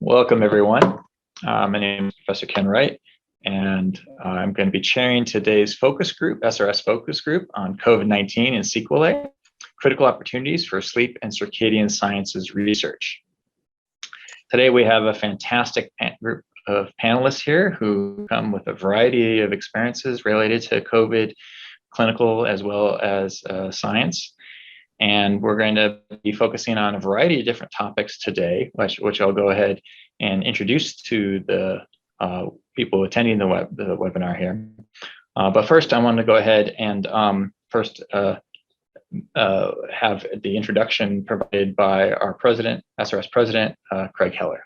Welcome, everyone. My name is Professor Ken Wright, and I'm going to be chairing today's focus group, SRS focus group on COVID-19 and Sequelae, critical opportunities for sleep and circadian sciences research. Today, we have a fantastic group of panelists here who come with a variety of experiences related to COVID, clinical as well as science. And we're going to be focusing on a variety of different topics today, which I'll go ahead and introduce to the people attending the webinar here. But first, I want to go ahead and have the introduction provided by our president, SRS president, Craig Heller.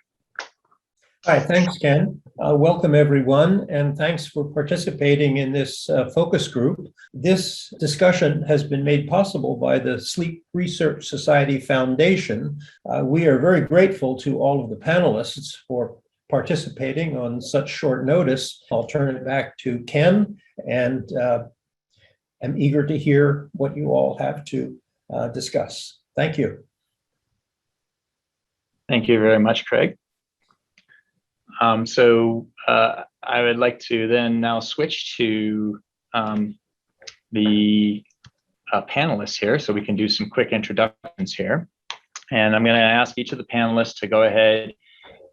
Hi, thanks, Ken. Welcome, everyone, and thanks for participating in this focus group. This discussion has been made possible by the Sleep Research Society Foundation. We are very grateful to all of the panelists for participating on such short notice. I'll turn it back to Ken, and I'm eager to hear what you all have to discuss. Thank you. Thank you very much, Craig. I would like to then now switch to the panelists here so we can do some quick introductions here. And I'm going to ask each of the panelists to go ahead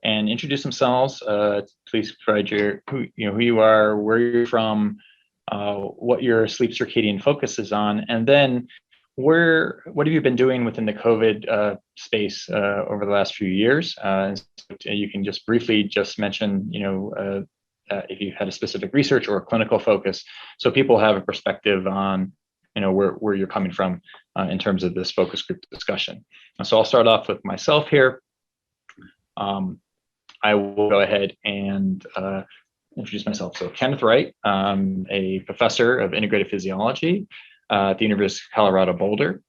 and introduce themselves. Please provide who you are, where you're from, what your sleep circadian focus is on, and then what have you been doing within the COVID space over the last few years? You can just briefly mention, if you had a specific research or a clinical focus, so people have a perspective on, where you're coming from in terms of this focus group discussion. So I'll start off with myself here. I will go ahead and introduce myself. So Kenneth Wright, a professor of integrative physiology at the University of Colorado Boulder.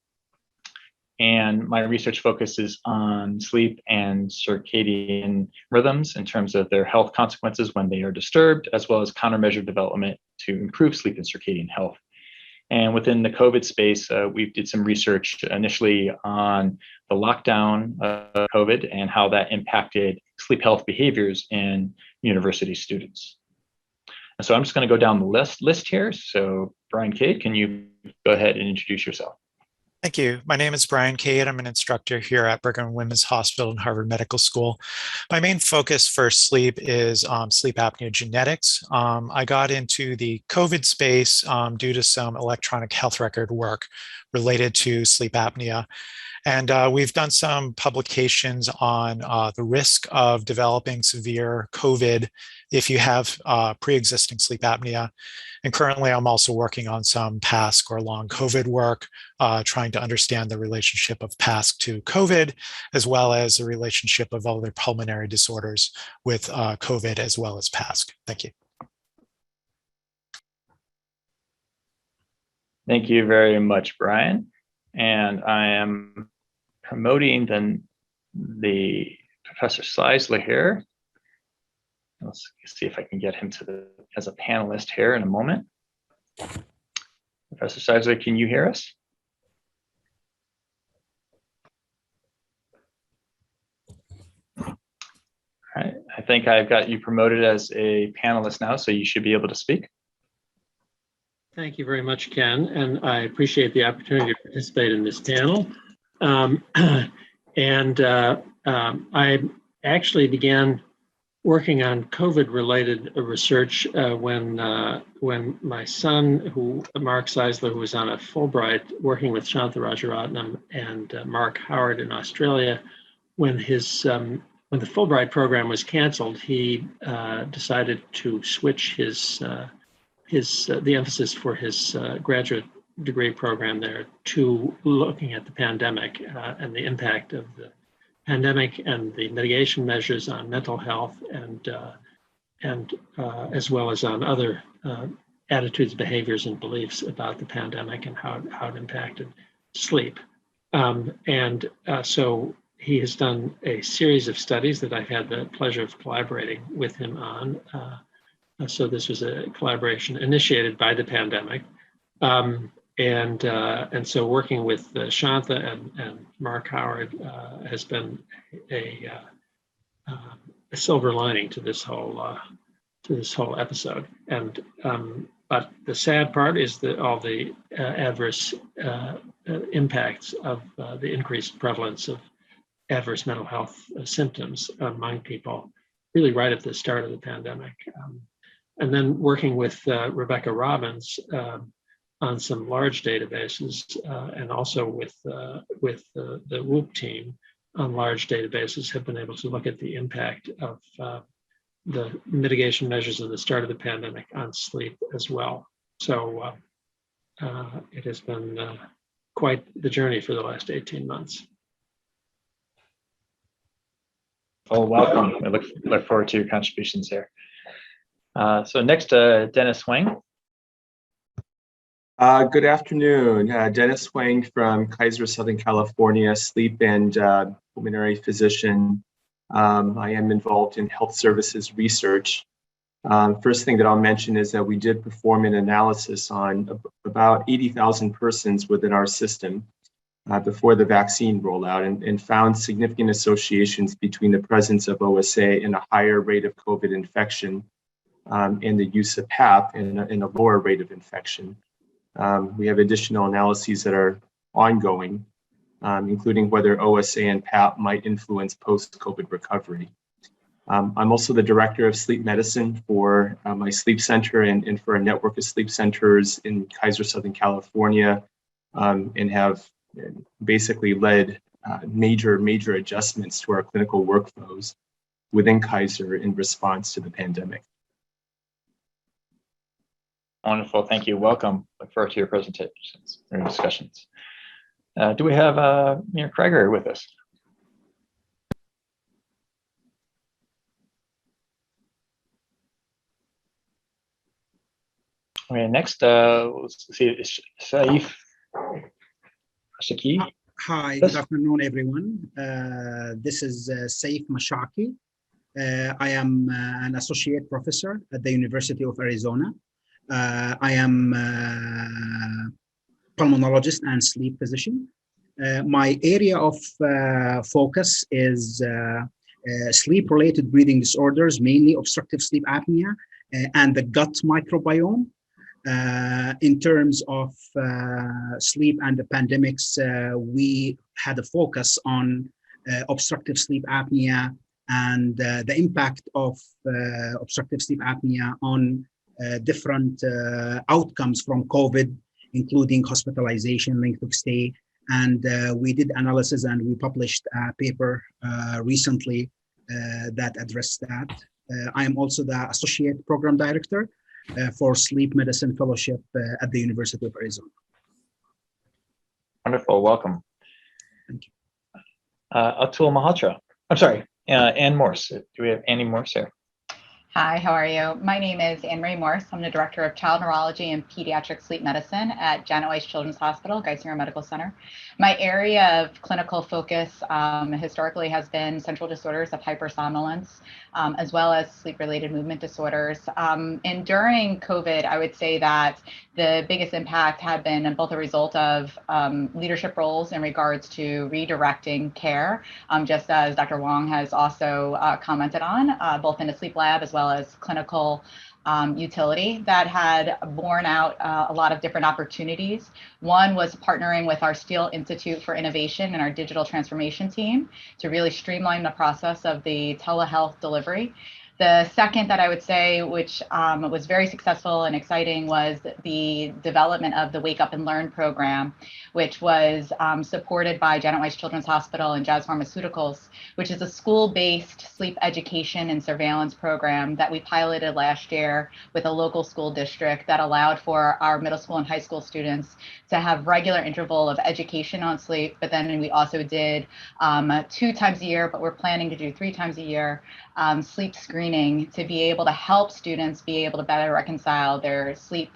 And my research focuses on sleep and circadian rhythms in terms of their health consequences when they are disturbed, as well as countermeasure development to improve sleep and circadian health. And within the COVID space, we did some research initially on the lockdown of COVID and how that impacted sleep health behaviors in university students. And so I'm just going to go down the list here. So Brian Cade, can you go ahead and introduce yourself? Thank you. My name is Brian Cade. I'm an instructor here at Brigham and Women's Hospital and Harvard Medical School. My main focus for sleep is sleep apnea genetics. I got into the COVID space due to some electronic health record work related to sleep apnea. And we've done some publications on the risk of developing severe COVID if you have pre-existing sleep apnea. And currently, I'm also working on some PASC or long COVID work, trying to understand the relationship of PASC to COVID, as well as the relationship of other pulmonary disorders with COVID as well as PASC. Thank you. Thank you very much, Brian. And I am promoting the Professor Seisler here. Let's see if I can get him as a panelist here in a moment. Professor Seisler, can you hear us? All right, I think I've got you promoted as a panelist now, so you should be able to speak. Thank you very much, Ken, and I appreciate the opportunity to participate in this panel. I actually began working on COVID-related research when my son, Mark Seisler, who was on a Fulbright working with Shantha Rajaratnam and Mark Howard in Australia, when the Fulbright program was canceled, he decided to switch the emphasis for his graduate degree program there to looking at the pandemic and the impact of the pandemic and the mitigation measures on mental health and as well as on other attitudes, behaviors, and beliefs about the pandemic and how it impacted sleep. So he has done a series of studies that I've had the pleasure of collaborating with him on. So this was a collaboration initiated by the pandemic. And so working with Shantha and Mark Howard has been a silver lining to this whole episode. And but the sad part is that all the adverse impacts of the increased prevalence of adverse mental health symptoms among people, really right at the start of the pandemic. And then working with Rebecca Robbins on some large databases, and also with the WHOOP team on large databases, have been able to look at the impact of the mitigation measures at the start of the pandemic on sleep as well. So it has been quite the journey for the last 18 months. Well, welcome. I look forward to your contributions here. So next, Dennis Wang. Good afternoon. Dennis Wang from Kaiser, Southern California, sleep and pulmonary physician. I am involved in health services research. First thing that I'll mention is that we did perform an analysis on about 80,000 persons within our system before the vaccine rollout, and found significant associations between the presence of OSA and a higher rate of COVID infection, and the use of PAP and a lower rate of infection. We have additional analyses that are ongoing, including whether OSA and PAP might influence post-COVID recovery. I'm also the director of sleep medicine for my sleep center and for a network of sleep centers in Kaiser, Southern California, and have basically led major adjustments to our clinical workflows within Kaiser in response to the pandemic. Wonderful, thank you. Welcome. Look forward to your presentations or discussions. Do we have Mayor Kreger with us? Okay, next, let's see, Saif Mashaki. Hi, good afternoon, everyone. This is Saif Mashaki. I am an associate professor at the University of Arizona. I am a pulmonologist and sleep physician. My area of focus is sleep-related breathing disorders, mainly obstructive sleep apnea and the gut microbiome. In terms of sleep and the pandemics, we had a focus on obstructive sleep apnea and the impact of obstructive sleep apnea on different outcomes from COVID, including hospitalization, length of stay. And we did analysis and we published a paper recently that addressed that. I am also the Associate Program Director for Sleep Medicine Fellowship at the University of Arizona. Wonderful, welcome. Thank you. Atul Malhotra. I'm sorry, Ann Morse. Do we have Annie Morse here? Hi, how are you? My name is Anne-Marie Morse. I'm the Director of Child Neurology and Pediatric Sleep Medicine at Janet Weiss Children's Hospital, Geisinger Medical Center. My area of clinical focus historically has been central disorders of hypersomnolence, as well as sleep-related movement disorders. And during COVID, I would say that the biggest impact had been both a result of leadership roles in regards to redirecting care, just as Dr. Wang has also commented on, both in the sleep lab as well as clinical utility that had borne out a lot of different opportunities. One was partnering with our Steele Institute for Innovation and our digital transformation team to really streamline the process of the telehealth delivery. The second that I would say, which was very successful and exciting, was the development of the Wake Up and Learn program, which was supported by Janet Weiss Children's Hospital and Jazz Pharmaceuticals, which is a school-based sleep education and surveillance program that we piloted last year with a local school district that allowed for our middle school and high school students to have regular interval of education on sleep. But then we also did 2 times a year, but we're planning to do 3 times a year, sleep screening to be able to help students be able to better reconcile their sleep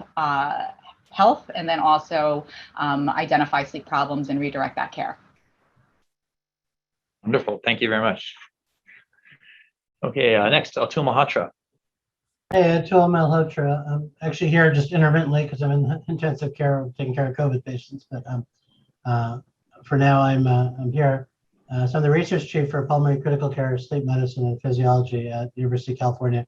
health and then also identify sleep problems and redirect that care. Wonderful, thank you very much. Okay, next, Atul Malhotra. Hey, Atul Malhotra. I'm actually here just intermittently because I'm in intensive care, taking care of COVID patients. But for now, I'm here. So I'm the research chief for pulmonary critical care, sleep medicine, and physiology at University of California,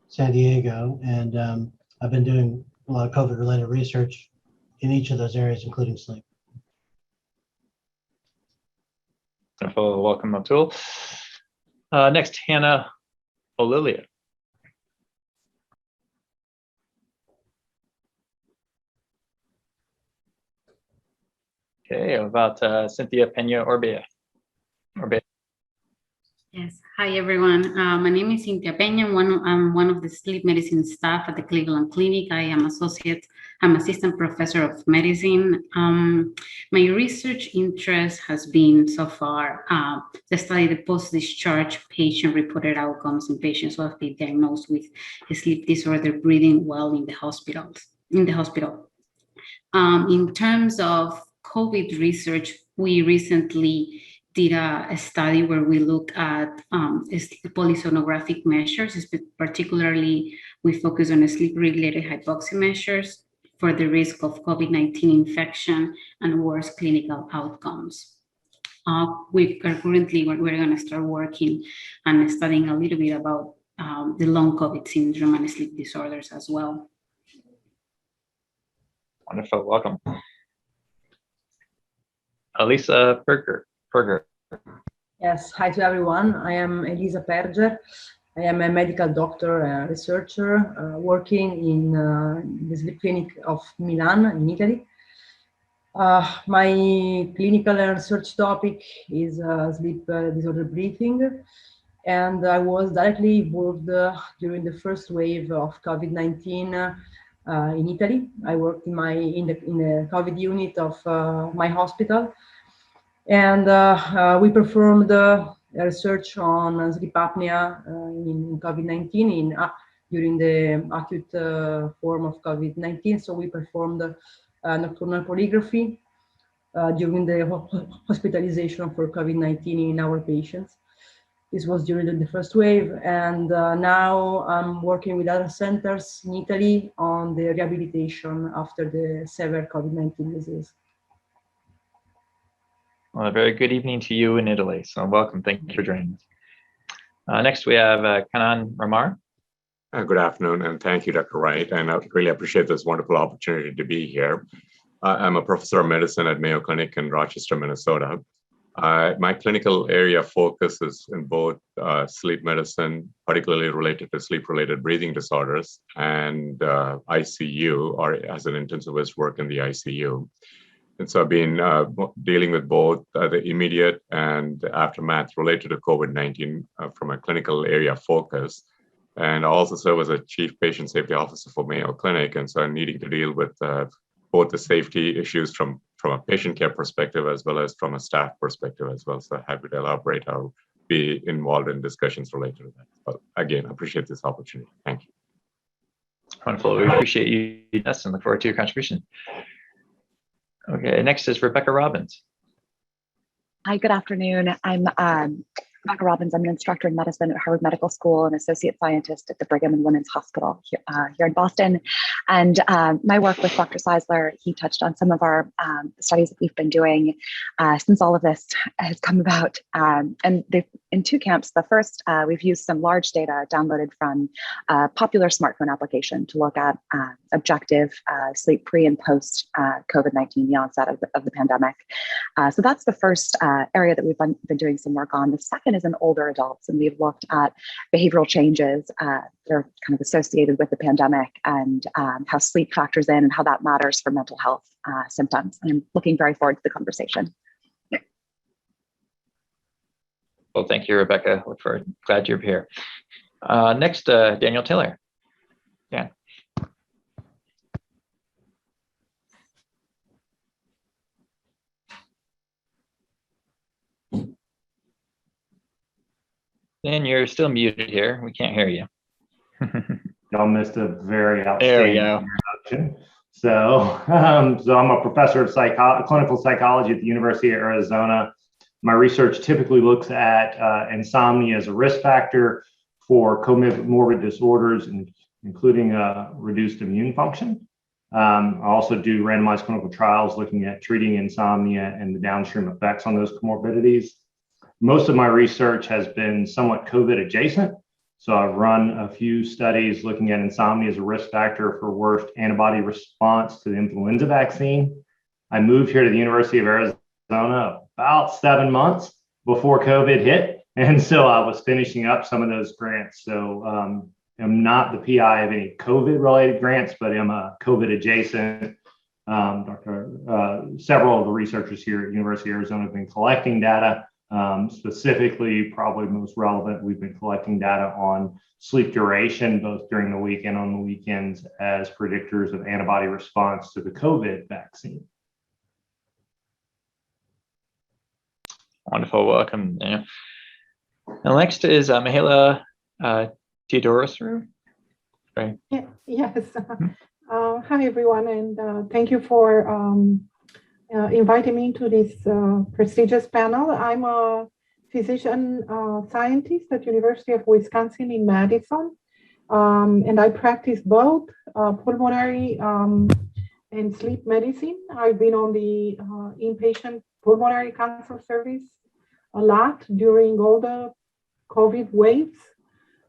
San Diego. And I've been doing a lot of COVID-related research in each of those areas, including sleep. Wonderful. Welcome, Atul. Next, Hannah Olilia. Okay, about Cynthia Pena Orbea. Yes. Hi, everyone. My name is Cynthia Peña. I'm one of the sleep medicine staff at the Cleveland Clinic. I'm assistant professor of medicine. My research interest has been so far to study the post-discharge patient-reported outcomes in patients who have been diagnosed with sleep disorder breathing while in the hospital. In terms of COVID research, we recently did a study where we looked at polysomnographic measures. Particularly, we focus on sleep-related hypoxia measures for the risk of COVID-19 infection and worse clinical outcomes. We're going to start working and studying a little bit about the long COVID syndrome and sleep disorders as well. Wonderful. Welcome. Elisa Perger. Yes, hi to everyone. I am Elisa Perger. I am a medical doctor and researcher working in the sleep clinic of Milan in Italy. My clinical and research topic is sleep disorder breathing, and I was directly involved during the first wave of COVID-19 in Italy. I worked in the COVID unit of my hospital. And we performed research on sleep apnea in COVID-19 during the acute form of COVID-19. So we performed nocturnal polygraphy during the hospitalization for COVID-19 in our patients. This was during the first wave. And now I'm working with other centers in Italy on the rehabilitation after the severe COVID-19 disease. Well, a very good evening to you in Italy. So welcome. Thank you for joining us. Next, we have Kanan Ramar. Good afternoon, and thank you, Dr. Wright. And I really appreciate this wonderful opportunity to be here. I'm a professor of medicine at Mayo Clinic in Rochester, Minnesota. My clinical area focuses in both sleep medicine, particularly related to sleep-related breathing disorders, and ICU, or as an intensivist work in the ICU. And so I've been dealing with both the immediate and aftermath related to COVID-19 from a clinical area focus. And I also serve as a chief patient safety officer for Mayo Clinic. And so I'm needing to deal with both the safety issues from a patient care perspective, as well as from a staff perspective as well. So happy to elaborate or be involved in discussions related to that. But again, I appreciate this opportunity. Thank you. Wonderful. We appreciate you, and look forward to your contribution. Okay, next is Rebecca Robbins. Hi, good afternoon. I'm Rebecca Robbins. I'm an instructor in medicine at Harvard Medical School and associate scientist at the Brigham and Women's Hospital here in Boston. And my work with Dr. Seisler, he touched on some of our studies that we've been doing since all of this has come about. And they've in two camps. The first, we've used some large data downloaded from a popular smartphone application to look at objective sleep pre and post COVID-19, the onset of the pandemic. So that's the first area that we've been doing some work on. The second is in older adults, and we've looked at behavioral changes that are kind of associated with the pandemic and how sleep factors in and how that matters for mental health symptoms. And I'm looking very forward to the conversation. Well, thank you, Rebecca. Look forward. Glad you're here. Next, Daniel Taylor. Yeah. Dan, you're still muted here. We can't hear you. Y'all missed a very outstanding introduction. So I'm a professor of clinical psychology at the University of Arizona. My research typically looks at insomnia as a risk factor for comorbid disorders, including reduced immune function. I also do randomized clinical trials looking at treating insomnia and the downstream effects on those comorbidities. Most of my research has been somewhat COVID adjacent. So I've run a few studies looking at insomnia as a risk factor for worst antibody response to the influenza vaccine. I moved here to the University of Arizona about 7 months before COVID hit. And so I was finishing up some of those grants. So I'm not the PI of any COVID related grants, but I'm a COVID adjacent. Several of the researchers here at University of Arizona have been collecting data. Specifically, probably most relevant, we've been collecting data on sleep duration, both during the week and on the weekends, as predictors of antibody response to the COVID vaccine. Wonderful, welcome. And next is Mihaela Theodorou. Right. Yes. Hi, everyone, and thank you for inviting me to this prestigious panel. I'm a physician scientist at University of Wisconsin in Madison, and I practice both pulmonary and sleep medicine. I've been on the inpatient pulmonary cancer service a lot during all the COVID waves.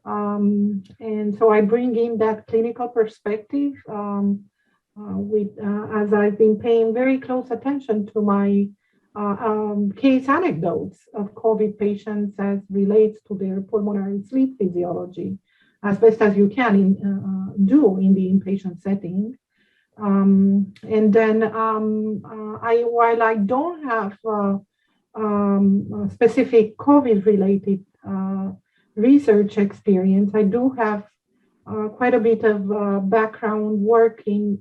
And so I bring in that clinical perspective as I've been paying very close attention to my case anecdotes of COVID patients as relates to their pulmonary sleep physiology, as best as you can do in the inpatient setting. And then while I don't have specific COVID-related research experience, I do have quite a bit of background work in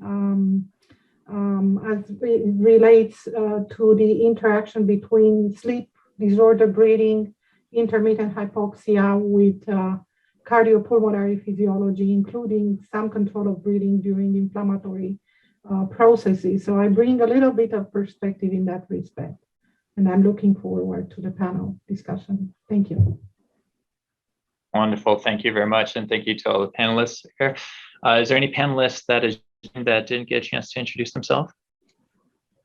as it relates to the interaction between sleep disorder breathing, intermittent hypoxia with cardiopulmonary physiology, including some control of breathing during inflammatory processes. So I bring a little bit of perspective in that respect, and I'm looking forward to the panel discussion. Thank you. Wonderful, thank you very much, and thank you to all the panelists here. Is there any panelists that didn't get a chance to introduce themselves?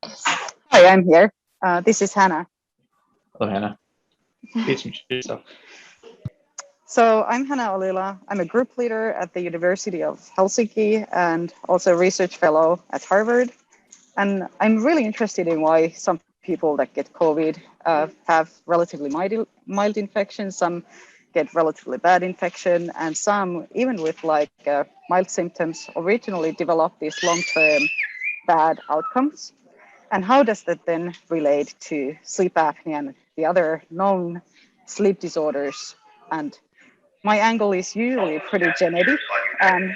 Hi, I'm here. This is Hannah. Hello, Hannah. Please introduce yourself. So I'm Hannah Olila. I'm a group leader at the University of Helsinki and also a research fellow at Harvard. And I'm really interested in why some people that get COVID have relatively mild infections, some get relatively bad infection, and some, even with like mild symptoms, originally develop these long-term bad outcomes. And how does that then relate to sleep apnea and the other known sleep disorders? And my angle is usually pretty genetic. And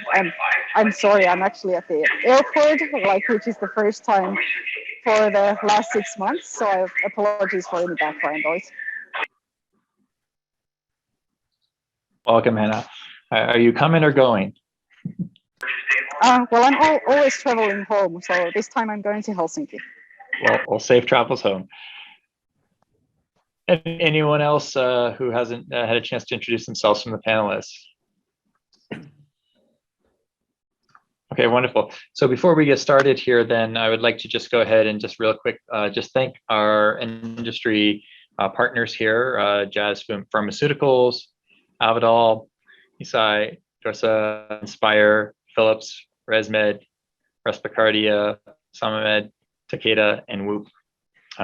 I'm sorry, I'm actually at the airport, which is the first time for the last 6 months. So apologies for any background noise. Welcome, Hannah. Are you coming or going? Well, I'm always traveling home, so this time I'm going to Helsinki. Well, safe travels home. And anyone else who hasn't had a chance to introduce themselves from the panelists? Okay, wonderful. So before we get started here, then I would like to just go ahead and just real quick, just thank our industry partners here, Jazz Pharmaceuticals, Avidal, Isai, Dorsa, Inspire, Philips, ResMed, Respicardia, Samamed, Takeda, and Whoop.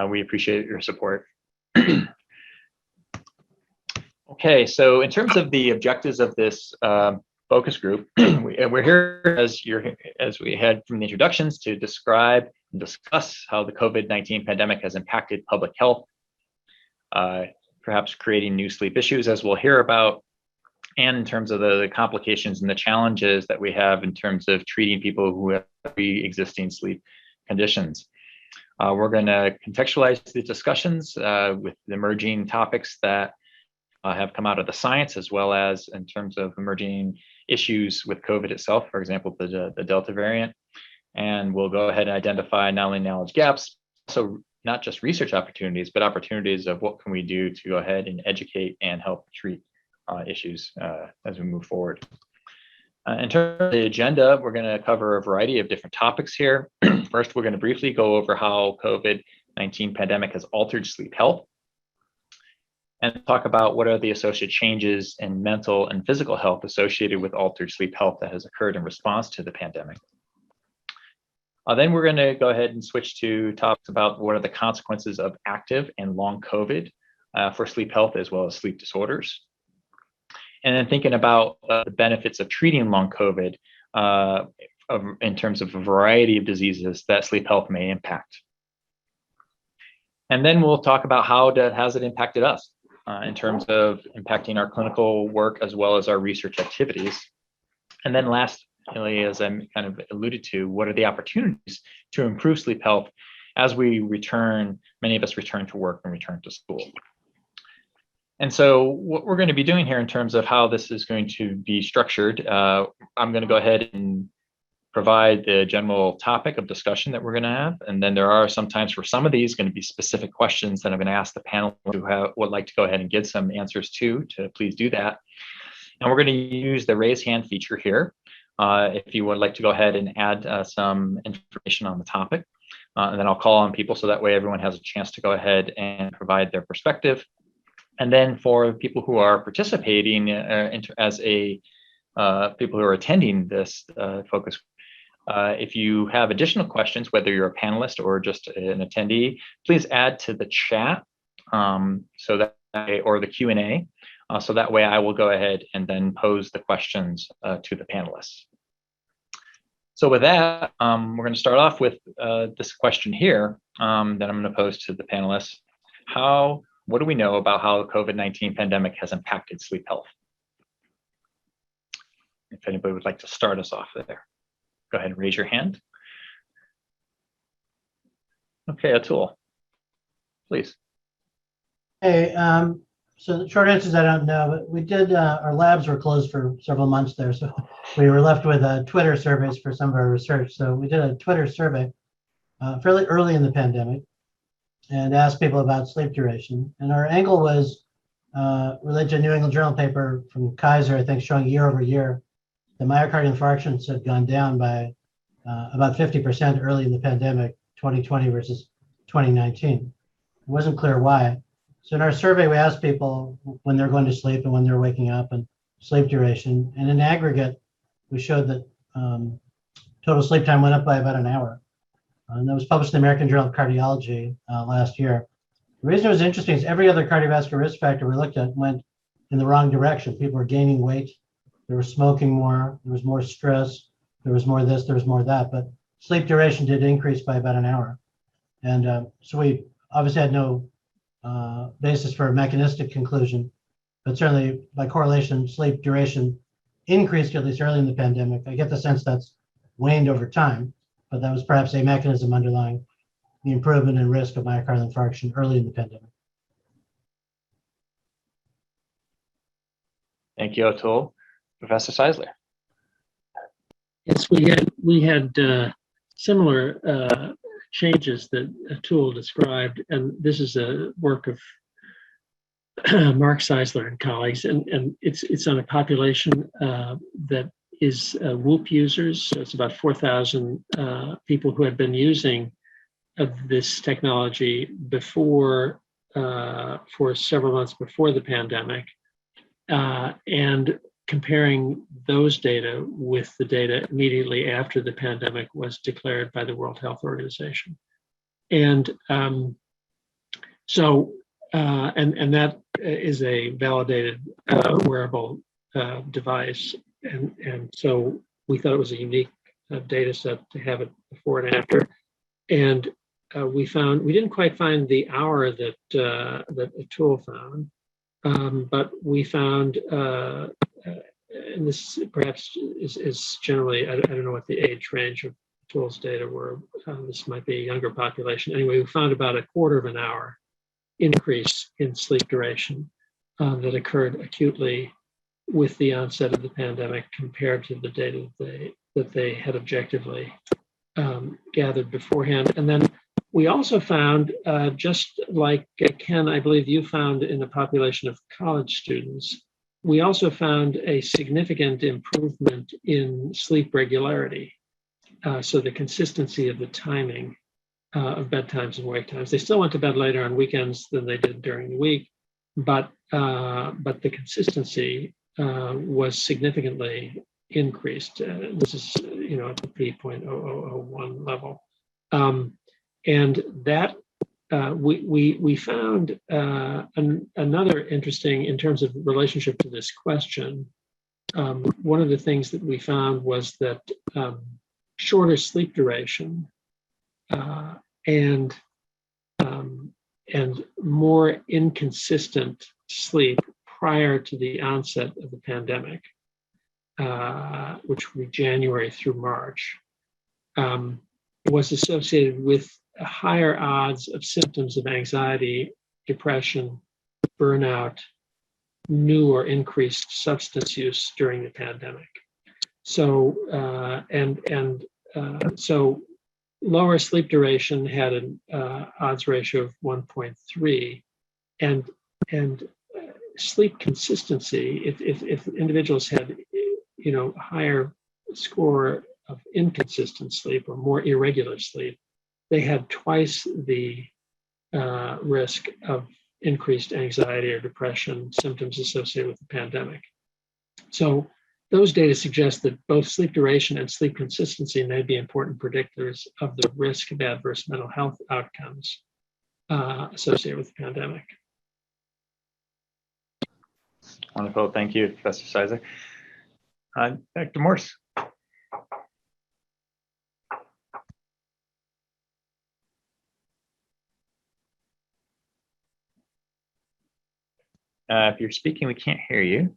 We appreciate your support. Okay, so in terms of the objectives of this focus group, we're here as we had from the introductions to describe and discuss how the COVID-19 pandemic has impacted public health, perhaps creating new sleep issues, as we'll hear about, and in terms of the complications and the challenges that we have in terms of treating people who have pre-existing sleep conditions. We're going to contextualize the discussions with the emerging topics that have come out of the science, as well as in terms of emerging issues with COVID itself, for example, the Delta variant. And we'll go ahead and identify not only knowledge gaps, so not just research opportunities, but opportunities of what can we do to go ahead and educate and help treat issues as we move forward. In terms of the agenda, we're going to cover a variety of different topics here. First, we're going to briefly go over how COVID-19 pandemic has altered sleep health. and talk about what are the associated changes in mental and physical health associated with altered sleep health that has occurred in response to the pandemic. Then we're going to go ahead and switch to topics about what are the consequences of active and long COVID for sleep health as well as sleep disorders. And then thinking about the benefits of treating long COVID in terms of a variety of diseases that sleep health may impact. And then we'll talk about how has it impacted us in terms of impacting our clinical work as well as our research activities. And then lastly, as I kind of alluded to, what are the opportunities to improve sleep health as we return, many of us return to work and return to school. And so what we're going to be doing here in terms of how this is going to be structured, I'm going to go ahead and provide the general topic of discussion that we're going to have. And then there are sometimes for some of these going to be specific questions that I'm going to ask the panel who would like to go ahead and get some answers to please do that. And we're going to use the raise hand feature here. If you would like to go ahead and add some information on the topic, and then I'll call on people so that way everyone has a chance to go ahead and provide their perspective. And then for people who are participating as people who are attending this focus, if you have additional questions, whether you're a panelist or just an attendee, please add to the chat so that or the Q&A. So that way I will go ahead and then pose the questions to the panelists. So with that, we're going to start off with this question here that I'm going to pose to the panelists. What do we know about how the COVID-19 pandemic has impacted sleep health? If anybody would like to start us off there, go ahead and raise your hand. Okay, Atul, please. Hey, so the short answer is I don't know, but we did, our labs were closed for several months there, so we were left with Twitter surveys for some of our research. So we did a Twitter survey fairly early in the pandemic and asked people about sleep duration. And our angle was related to a New England Journal paper from Kaiser, I think, showing year over year, the myocardial infarctions had gone down by about 50% early in the pandemic, 2020 versus 2019. It wasn't clear why. So in our survey, we asked people when they're going to sleep and when they're waking up and sleep duration. And in aggregate, we showed that total sleep time went up by about an hour. And that was published in the American Journal of Cardiology last year. The reason it was interesting is every other cardiovascular risk factor we looked at went in the wrong direction. People were gaining weight, they were smoking more, there was more stress, there was more this, there was more that, but sleep duration did increase by about an hour. And so we obviously had no basis for a mechanistic conclusion, but certainly by correlation, sleep duration increased at least early in the pandemic. I get the sense that's waned over time, but that was perhaps a mechanism underlying the improvement in risk of myocardial infarction early in the pandemic. Thank you, Atul. Professor Seisler. Yes, we had similar changes that Atul described, and this is a work of Mark Seisler and colleagues, and it's on a population that is Whoop users. So it's about 4,000 people who had been using this technology before for several months before the pandemic, and comparing those data with the data immediately after the pandemic was declared by the World Health Organization. And and that is a validated wearable device. And so we thought it was a unique data set to have it before and after. And we didn't quite find the hour that Atul found, but we found, and this perhaps is generally, I don't know what the age range of Atul's data were. This might be a younger population. Anyway, we found about a quarter of an hour increase in sleep duration that occurred acutely with the onset of the pandemic compared to the data that they had objectively gathered beforehand. And then we also found, just like Ken, I believe you found in a population of college students, we also found a significant improvement in sleep regularity. So the consistency of the timing of bedtimes and wake times. They still went to bed later on weekends than they did during the week, but the consistency was significantly increased. This is, at the p.0001 level, and that we found another interesting in terms of relationship to this question. One of the things that we found was that shorter sleep duration and more inconsistent sleep prior to the onset of the pandemic, which was January through March, was associated with higher odds of symptoms of anxiety, depression, burnout, new or increased substance use during the pandemic. So, so lower sleep duration had an odds ratio of 1.3, and sleep consistency, if individuals had, higher score of inconsistent sleep or more irregular sleep, they had twice the risk of increased anxiety or depression symptoms associated with the pandemic. So those data suggest that both sleep duration and sleep consistency may be important predictors of the risk of adverse mental health outcomes associated with the pandemic. Wonderful. Thank you, Professor Sizer. Dr. Morse. If you're speaking, we can't hear you.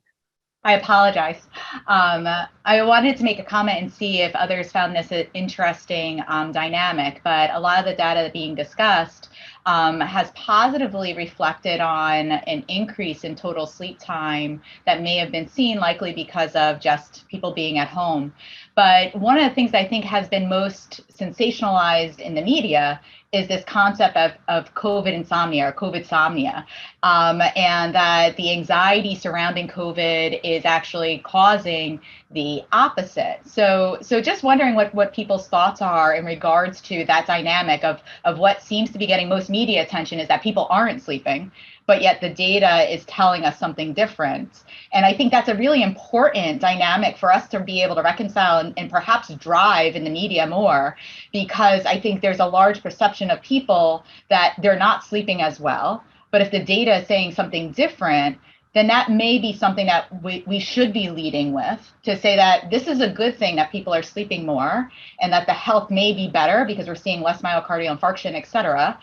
I apologize. I wanted to make a comment and see if others found this an interesting dynamic, but a lot of the data being discussed has positively reflected on an increase in total sleep time that may have been seen, likely because of just people being at home. But one of the things I think has been most sensationalized in the media is this concept of COVID insomnia or COVID-somnia, and that the anxiety surrounding COVID is actually causing the opposite. So just wondering what people's thoughts are in regards to that dynamic of what seems to be getting most media attention is that people aren't sleeping, but yet the data is telling us something different. And I think that's a really important dynamic for us to be able to reconcile and perhaps drive in the media more, because I think there's a large perception of people that they're not sleeping as well. But if the data is saying something different, then that may be something that we should be leading with, to say that this is a good thing that people are sleeping more and that the health may be better because we're seeing less myocardial infarction, et cetera,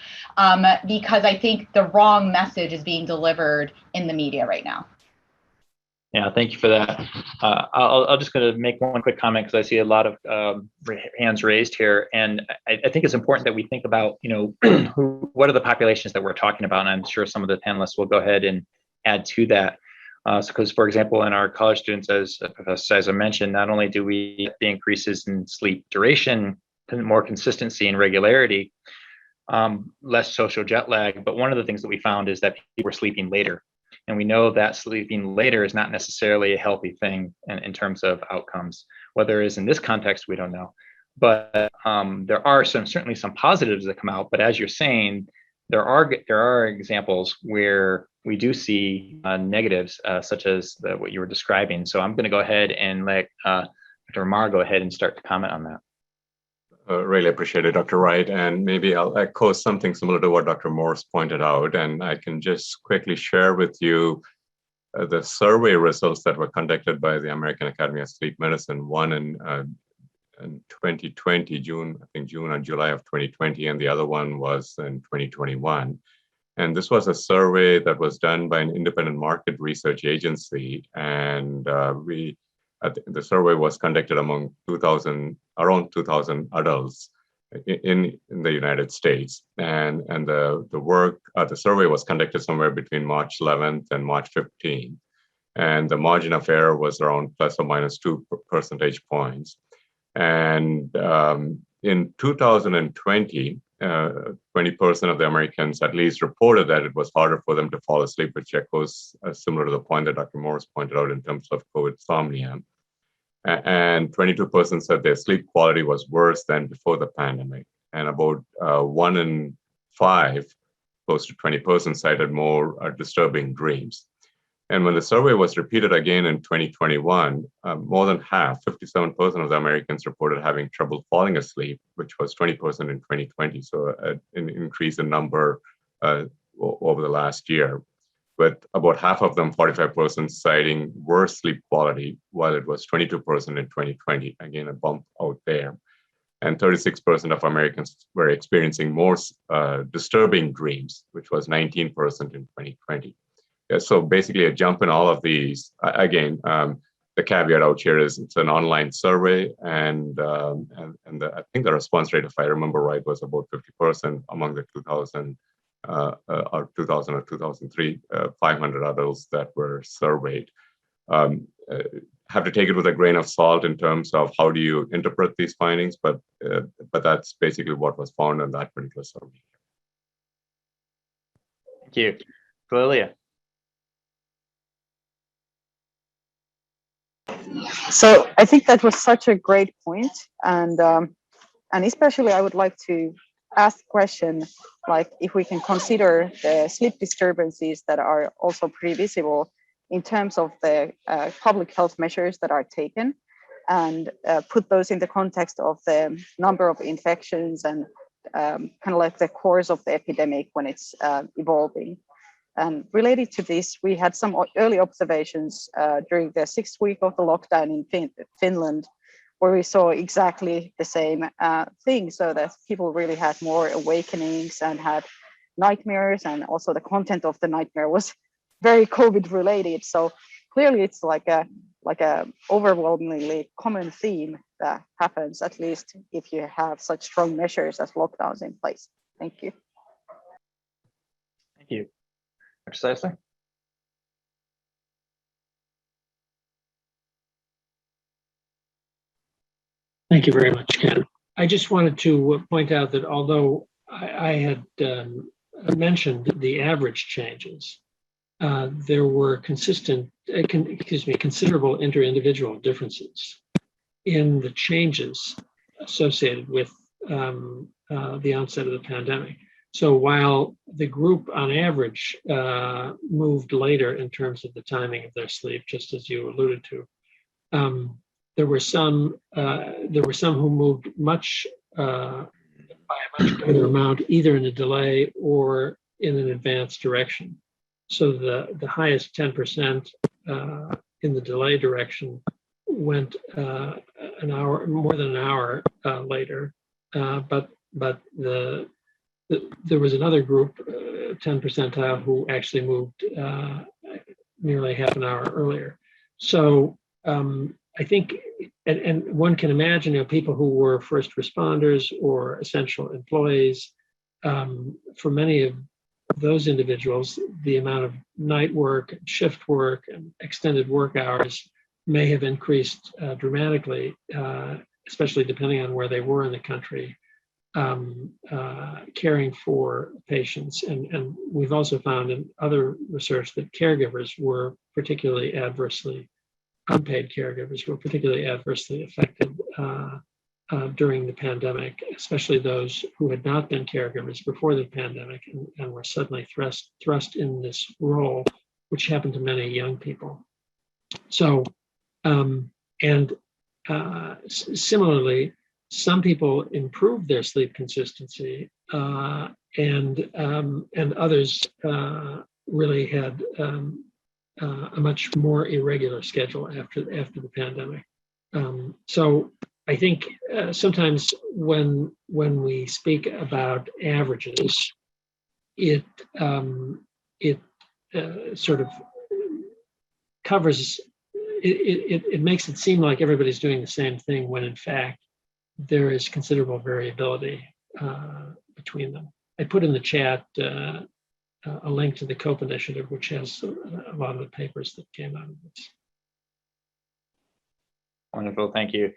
because I think the wrong message is being delivered in the media right now. Yeah, thank you for that. I'll just going to make one quick comment because I see a lot of hands raised here, and I think it's important that we think about, what are the populations that we're talking about, and I'm sure some of the panelists will go ahead and add to that. Because, for example, in our college students, as Professor Sizer mentioned, not only do we get the increases in sleep duration, more consistency and regularity, less social jet lag, but one of the things that we found is that people were sleeping later. And we know that sleeping later is not necessarily a healthy thing in terms of outcomes. Whether it is in this context, we don't know. But there are certainly some positives that come out. But as you're saying, there are examples where we do see negatives, such as what you were describing. So I'm going to go ahead and let Dr. Amar go ahead and start to comment on that. Really appreciate it, Dr. Wright. And maybe I'll echo something similar to what Dr. Morse pointed out. And I can just quickly share with you the survey results that were conducted by the American Academy of Sleep Medicine, one in 2020, June or July of 2020, and the other one was in 2021. And this was a survey that was done by an independent market research agency. And the survey was conducted among around 2,000 adults in the United States. And the survey was conducted somewhere between March 11th and March 15th. And the margin of error was around plus or minus 2 percentage points. And in 2020, 20% of the Americans at least reported that it was harder for them to fall asleep, which echoes similar to the point that Dr. Morris pointed out in terms of COVID-somnia. And 22% said their sleep quality was worse than before the pandemic. And about 1 in 5 close to 20% cited more disturbing dreams. And when the survey was repeated again in 2021, more than half, 57% of the Americans reported having trouble falling asleep, which was 20% in 2020. So an increase in number over the last year. With about half of them, 45%, citing worse sleep quality, while it was 22% in 2020. Again, a bump out there. And 36% of Americans were experiencing more disturbing dreams, which was 19% in 2020. Yeah, so basically a jump in all of these. Again, the caveat out here is it's an online survey, and I think the response rate, if I remember right, was about 50% among the 2000 or 2003 500 adults that were surveyed. Have to take it with a grain of salt in terms of how do you interpret these findings, but that's basically what was found in that particular survey. Thank you. Lilia. So I think that was such a great point, and especially I would like to ask the question, like if we can consider the sleep disturbances that are also pretty visible in terms of the public health measures that are taken, and put those in the context of the number of infections and kind of like the course of the epidemic when it's evolving. And related to this, we had some early observations during the 6th week of the lockdown in Finland, where we saw exactly the same thing, so that people really had more awakenings and had nightmares, and also the content of the nightmare was very COVID related. So clearly it's like a overwhelmingly common theme that happens, at least if you have such strong measures as lockdowns in place. Thank you. Thank you. Precisely. Thank you very much, Ken. I just wanted to point out that although I had mentioned the average changes, there were considerable inter-individual differences in the changes associated with the onset of the pandemic. So while the group on average moved later in terms of the timing of their sleep, just as you alluded to, there were some who moved much by a much greater amount, either in a delay or in an advanced direction. So the highest 10% in the delay direction went an hour, more than an hour later, but there was another group, 10 percentile, who actually moved nearly half an hour earlier. So I think, and one can imagine, people who were first responders or essential employees, for many of those individuals, the amount of night work, shift work, and extended work hours may have increased dramatically, especially depending on where they were in the country, caring for patients. And we've also found in other research that caregivers were particularly adversely, unpaid caregivers were particularly adversely affected during the pandemic, especially those who had not been caregivers before the pandemic and were suddenly thrust in this role, which happened to many young people. So, similarly, some people improved their sleep consistency, and others really had a much more irregular schedule after the pandemic. So I think sometimes when we speak about averages, it sort of covers, it makes it seem like everybody's doing the same thing, when in fact there is considerable variability between them. I put in the chat a link to the COPE initiative, which has a lot of the papers that came out of this. Wonderful, thank you.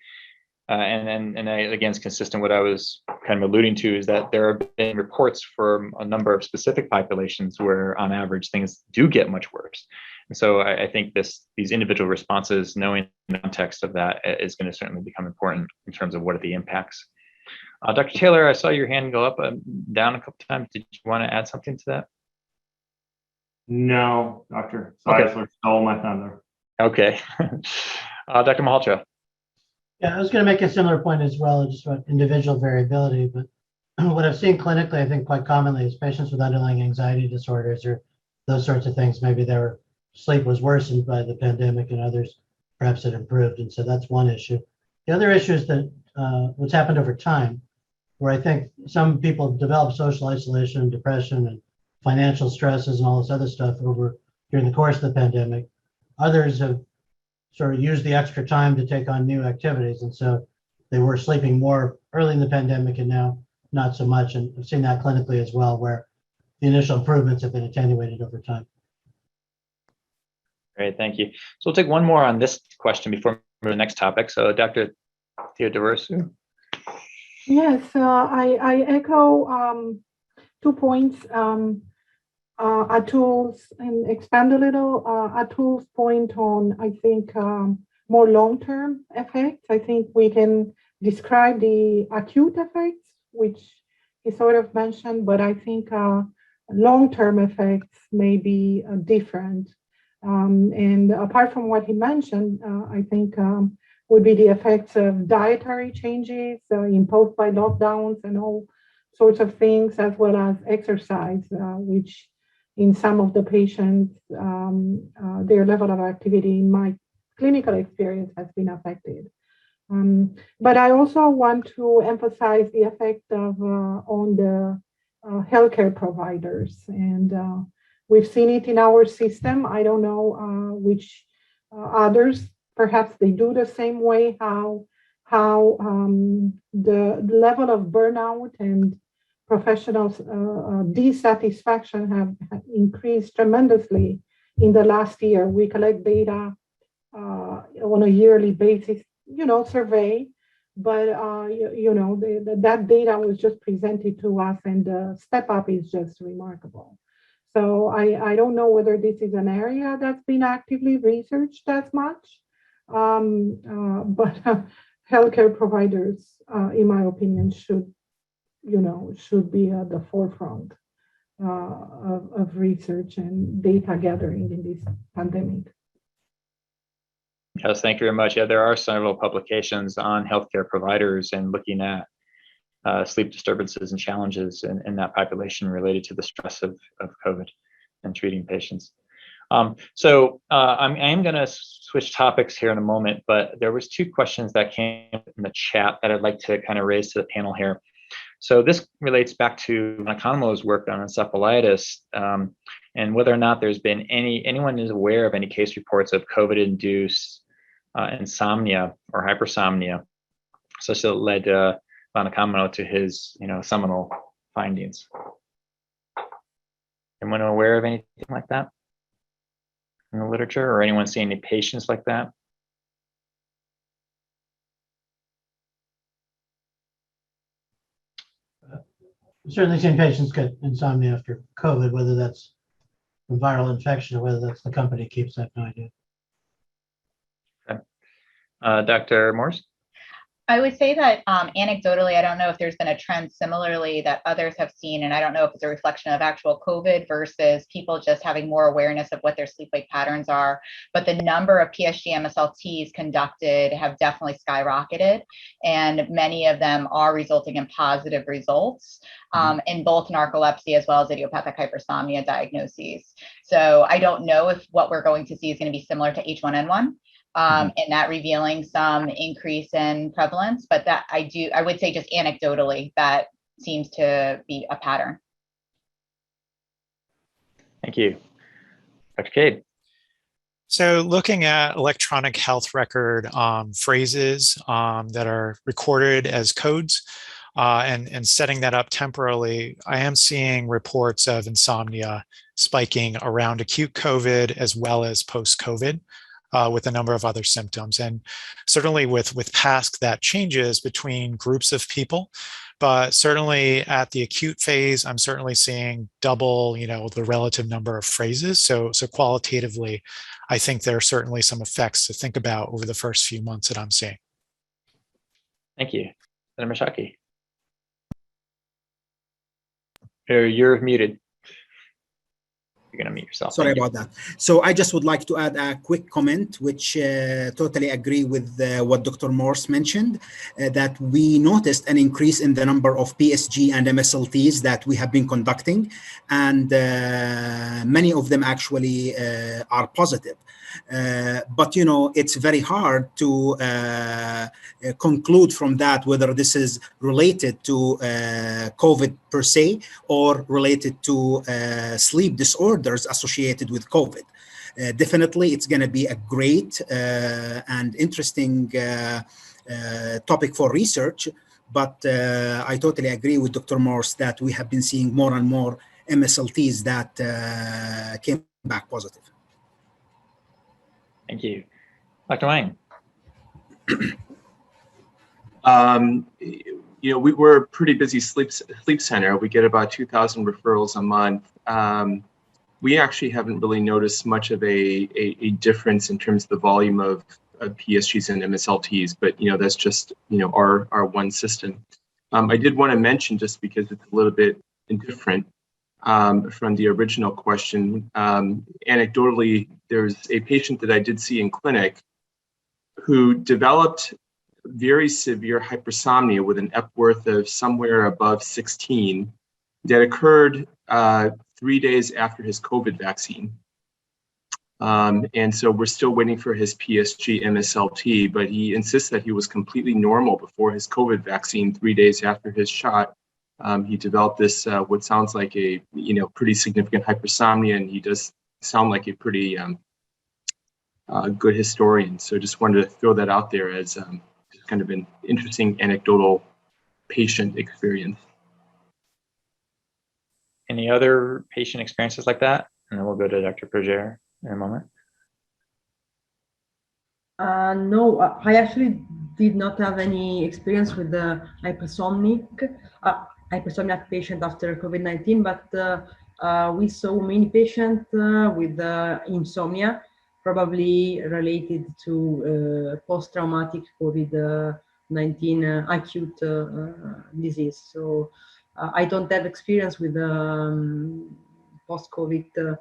And I, again, it's consistent what I was kind of alluding to, is that there have been reports from a number of specific populations where on average things do get much worse. And so I think these individual responses, knowing the context of that, is going to certainly become important in terms of what are the impacts. Dr. Taylor, I saw your hand go up and down a couple times. Did you want to add something to that? No, Dr. Okay. Seisler stole my thunder. Okay. Dr. Malhotra. Yeah, I was going to make a similar point as well, just about individual variability. But what I've seen clinically, I think quite commonly, is patients with underlying anxiety disorders or those sorts of things. Maybe their sleep was worsened by the pandemic, and others perhaps it improved. And so that's one issue. The other issue is that what's happened over time, where I think some people develop social isolation, depression, and financial stresses and all this other stuff over during the course of the pandemic. Others have sort of used the extra time to take on new activities. And so they were sleeping more early in the pandemic and now not so much. And I've seen that clinically as well, where the initial improvements have been attenuated over time. Great, thank you. So we'll take one more on this question before we move to the next topic. So Dr. Theodorescu. Yes, I echo 2 points. Atul's, and expand a little, Atul's point on, I think, more long-term effects. I think we can describe the acute effects, which he sort of mentioned, but I think long-term effects may be different. And apart from what he mentioned, I think would be the effects of dietary changes imposed by lockdowns and all sorts of things, as well as exercise, which in some of the patients, their level of activity in my clinical experience has been affected. But I also want to emphasize the effect of on the healthcare providers. And we've seen it in our system. I don't know which others, perhaps they do the same way, how the level of burnout and professionals' dissatisfaction have increased tremendously in the last year. We collect data on a yearly basis, survey, but that data was just presented to us, and the step up is just remarkable. So I don't know whether this is an area that's been actively researched as much, but healthcare providers, in my opinion, should be at the forefront of research and data gathering in this pandemic. Yes, thank you very much. Yeah, there are several publications on healthcare providers and looking at sleep disturbances and challenges in that population related to the stress of COVID and treating patients. So I am going to switch topics here in a moment, but there was 2 questions that came in the chat that I'd like to kind of raise to the panel here. So this relates back to Economo's work on encephalitis, and whether or not there's been anyone is aware of any case reports of COVID-induced insomnia or hypersomnia, such that led Van Economo to his seminal findings. Anyone aware of anything like that in the literature, or anyone seeing any patients like that? We've certainly seen patients get insomnia after COVID, whether that's from viral infection or whether that's the company keeps, I have no idea. Okay. Dr. Morse? I would say that anecdotally, I don't know if there's been a trend similarly that others have seen, and I don't know if it's a reflection of actual COVID versus people just having more awareness of what their sleep-wake patterns are, but the number of PSG MSLTs conducted have definitely skyrocketed, and many of them are resulting in positive results in both narcolepsy as well as idiopathic hypersomnia diagnoses. So I don't know if what we're going to see is going to be similar to H1N1. And that revealing some increase in prevalence, but that I would say just anecdotally, that seems to be a pattern. Thank you. Dr. Cade. So looking at electronic health record phrases that are recorded as codes and setting that up temporarily, I am seeing reports of insomnia spiking around acute COVID as well as post-COVID. With a number of other symptoms. And certainly with PASC, that changes between groups of people, but certainly at the acute phase, I'm certainly seeing double, the relative number of phrases. So qualitatively, I think there are certainly some effects to think about over the first few months that I'm seeing. Thank you. Senator Mashaki. You're muted. You're going to mute yourself. Sorry about that. So I just would like to add a quick comment, which totally agree with what Dr. Morse mentioned, that we noticed an increase in the number of PSG and MSLTs that we have been conducting, and many of them actually are positive. But, you know, it's very hard to conclude from that whether this is related to COVID per se or related to sleep disorders associated with COVID. Definitely, it's going to be a great and interesting topic for research. But I totally agree with Dr. Morse that we have been seeing more and more MSLTs that came back positive. Thank you. Dr. Wang. You know, we're a pretty busy sleep center. We get about 2,000 referrals a month. We actually haven't really noticed much of a difference in terms of the volume of PSGs and MSLTs, but, you know, that's just, you know, our one system. I did want to mention, just because it's a little bit different from the original question, anecdotally, there's a patient that I did see in clinic who developed very severe hypersomnia with an Epworth of somewhere above 16 that occurred 3 days after his COVID vaccine. And so we're still waiting for his PSG MSLT, but he insists that he was completely normal before his COVID vaccine 3 days after his shot. He developed this, what sounds like a, you know, pretty significant hypersomnia, and he does sound like a pretty good historian. So just wanted to throw that out there as kind of an interesting anecdotal patient experience. Any other patient experiences like that? And then we'll go to Dr. Proger in a moment. No, I actually did not have any experience with the hypersomniac patient after COVID-19, but we saw many patients with insomnia, probably related to post-traumatic COVID-19 acute disease. So I don't have experience with post-COVID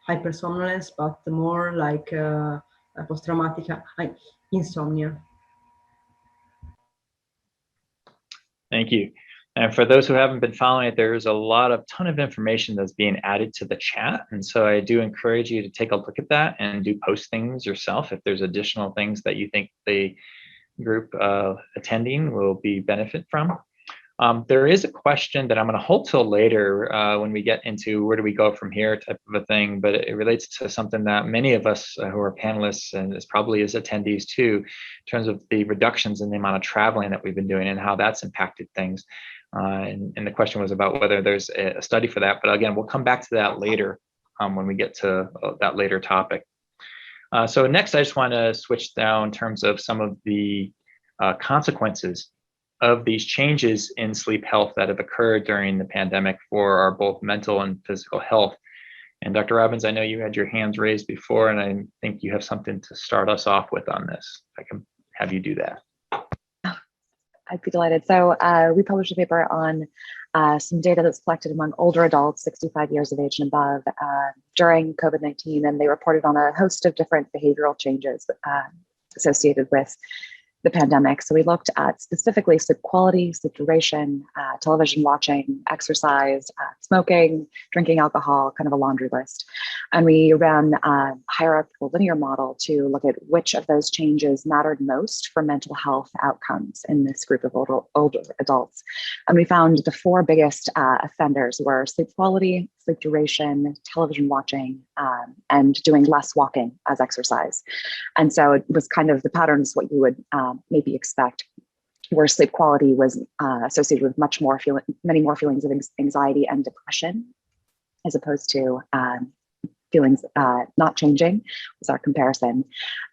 hypersomnolence, but more like post-traumatic insomnia. Thank you. And for those who haven't been following it, there's a ton of information that's being added to the chat. And so I do encourage you to take a look at that and do post things yourself if there's additional things that you think the group attending will be benefit from. There is a question that I'm going to hold till later when we get into where do we go from here type of a thing, but it relates to something that many of us who are panelists and is probably as attendees too, in terms of the reductions in the amount of traveling that we've been doing and how that's impacted things. And the question was about whether there's a study for that, but again, we'll come back to that later when we get to that later topic. So next, I just want to switch down in terms of some of the consequences of these changes in sleep health that have occurred during the pandemic for our both mental and physical health. And Dr. Robbins, I know you had your hands raised before, and I think you have something to start us off with on this. If I can have you do that. I'd be delighted. So we published a paper on some data that's collected among older adults, 65 years of age and above, during COVID-19, and they reported on a host of different behavioral changes associated with the pandemic. So we looked at specifically sleep quality, sleep duration, television watching, exercise, smoking, drinking alcohol, kind of a laundry list. And we ran a hierarchical linear model to look at which of those changes mattered most for mental health outcomes in this group of older adults. And we found the four biggest offenders were sleep quality, sleep duration, television watching, and doing less walking as exercise. And so it was kind of the patterns what you would maybe expect, where sleep quality was associated with many more feelings of anxiety and depression, as opposed to feelings not changing was our comparison.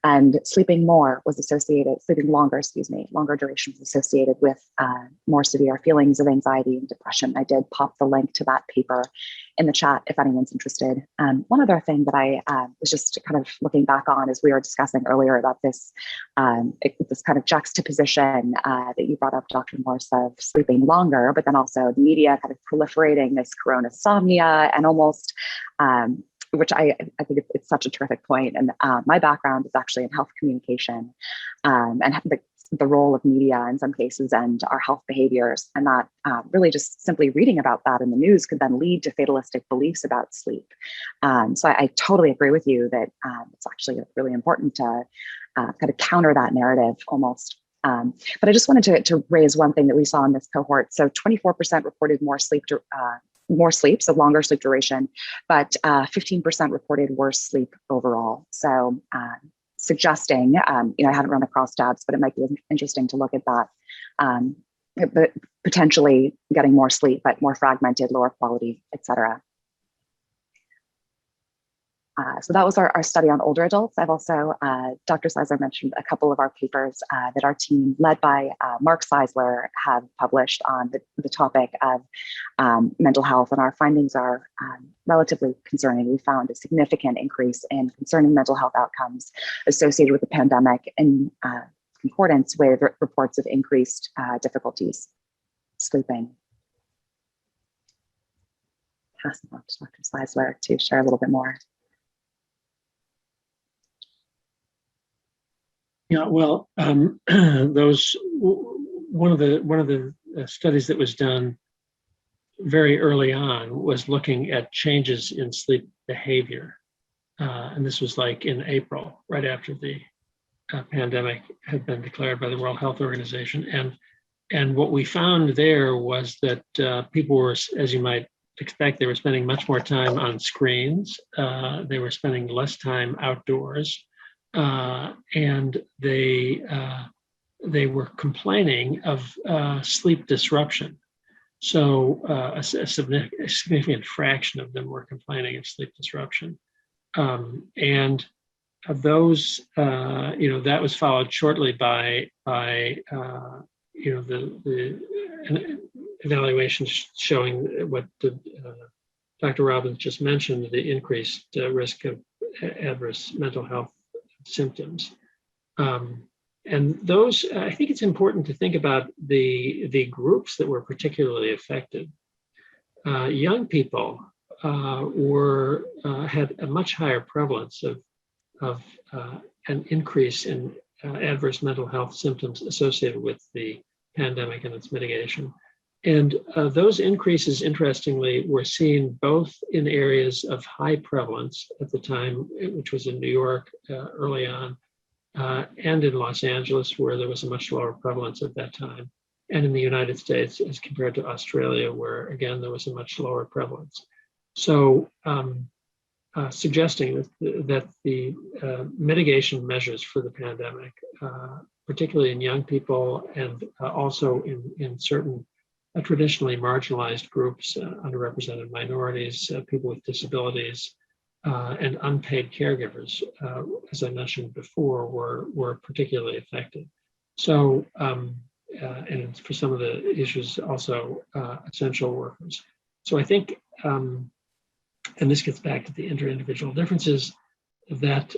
And sleeping more was associated, sleeping longer, longer duration was associated with more severe feelings of anxiety and depression. I did pop the link to that paper in the chat if anyone's interested. One other thing that I was just kind of looking back on as we were discussing earlier about this, this kind of juxtaposition that you brought up, Dr. Morse, of sleeping longer, but then also the media kind of proliferating this corona insomnia and almost, which I think it's such a terrific point. And my background is actually in health communication and the role of media in some cases and our health behaviors. And that really just simply reading about that in the news could then lead to fatalistic beliefs about sleep. So I totally agree with you that it's actually really important to kind of counter that narrative almost. But I just wanted to raise one thing that we saw in this cohort. So 24% reported more sleep, so longer sleep duration, but 15% reported worse sleep overall. So suggesting, I haven't run across stats, but it might be interesting to look at that, but potentially getting more sleep, but more fragmented, lower quality, et cetera. So that was our study on older adults. I've also, Dr. Seisler mentioned a couple of our papers that our team led by Mark Seisler have published on the topic of mental health, and our findings are relatively concerning. We found a significant increase in concerning mental health outcomes associated with the pandemic in concordance with reports of increased difficulties sleeping. Pass it on to Dr. Seisler to share a little bit more. Yeah, well, one of the studies that was done very early on was looking at changes in sleep behavior, and this was like in April, right after the pandemic had been declared by the World Health Organization, and what we found there was that people were, as you might expect, they were spending much more time on screens. They were spending less time outdoors. And they were complaining of sleep disruption. So a significant fraction of them were complaining of sleep disruption. And those, that was followed shortly by the evaluations showing what Dr. Robbins just mentioned, the increased risk of adverse mental health symptoms. And those, I think it's important to think about the groups that were particularly affected. Young people had a much higher prevalence of an increase in adverse mental health symptoms associated with the pandemic and its mitigation. And those increases, interestingly, were seen both in areas of high prevalence at the time, which was in New York early on, and in Los Angeles, where there was a much lower prevalence at that time, and in the United States as compared to Australia, where, again, there was a much lower prevalence. So suggesting that the mitigation measures for the pandemic, particularly in young people and also in certain traditionally marginalized groups, underrepresented minorities, people with disabilities, and unpaid caregivers, as I mentioned before, were particularly affected. So, and for some of the issues, also essential workers. So I think, and this gets back to the inter-individual differences, that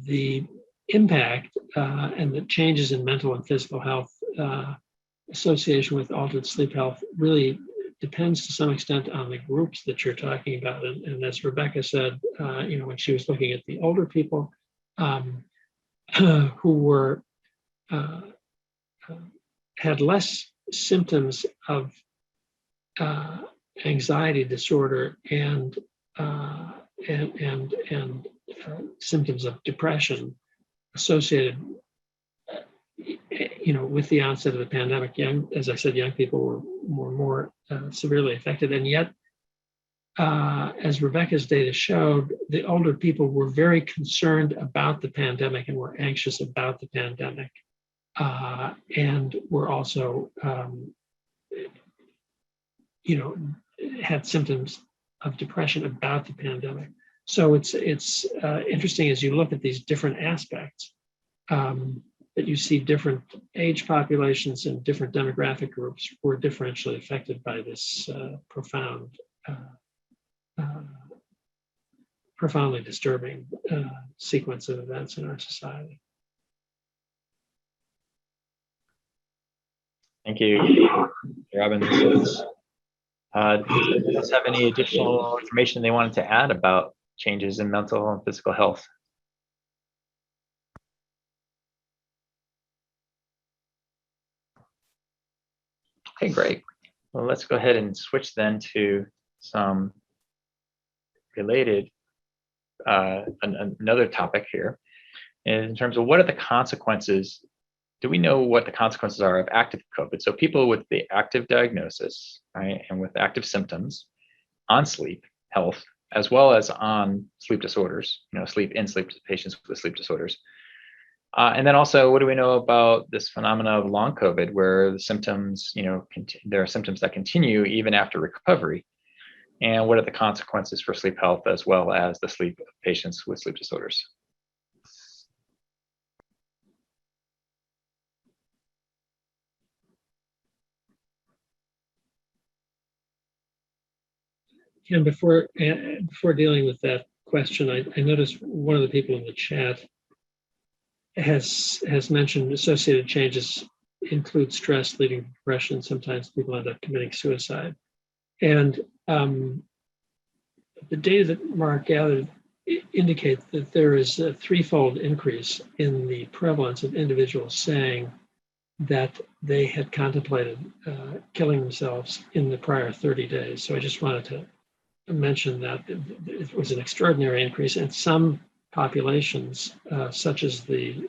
the impact and the changes in mental and physical health association with altered sleep health really depends to some extent on the groups that you're talking about. And as Rebecca said, when she was looking at the older people who were had less symptoms of anxiety disorder and symptoms of depression associated with the onset of the pandemic. As I said, young people were more severely affected. And yet, as Rebecca's data showed, the older people were very concerned about the pandemic and were anxious about the pandemic, and were also, had symptoms of depression about the pandemic. So it's interesting as you look at these different aspects, that you see different age populations and different demographic groups were differentially affected by this profoundly disturbing sequence of events in our society. Thank you, Robbins. Does anyone else have any additional information they wanted to add about changes in mental and physical health? Okay, great. Well, let's go ahead and switch then to some related, another topic here, in terms of what are the consequences. Do we know what the consequences are of active COVID? So people with the active diagnosis, right, and with active symptoms on sleep health, as well as on sleep disorders, sleep patients with sleep disorders. And then also, what do we know about this phenomena of long COVID, where the symptoms, there are symptoms that continue even after recovery? And what are the consequences for sleep health, as well as the sleep of patients with sleep disorders? And before dealing with that question, I noticed one of the people in the chat has mentioned associated changes include stress leading to depression. Sometimes people end up committing suicide. And the data that Mark gathered indicate that there is a threefold increase in the prevalence of individuals saying that they had contemplated killing themselves in the prior 30 days. So I just wanted to mention that it was an extraordinary increase in some populations, such as the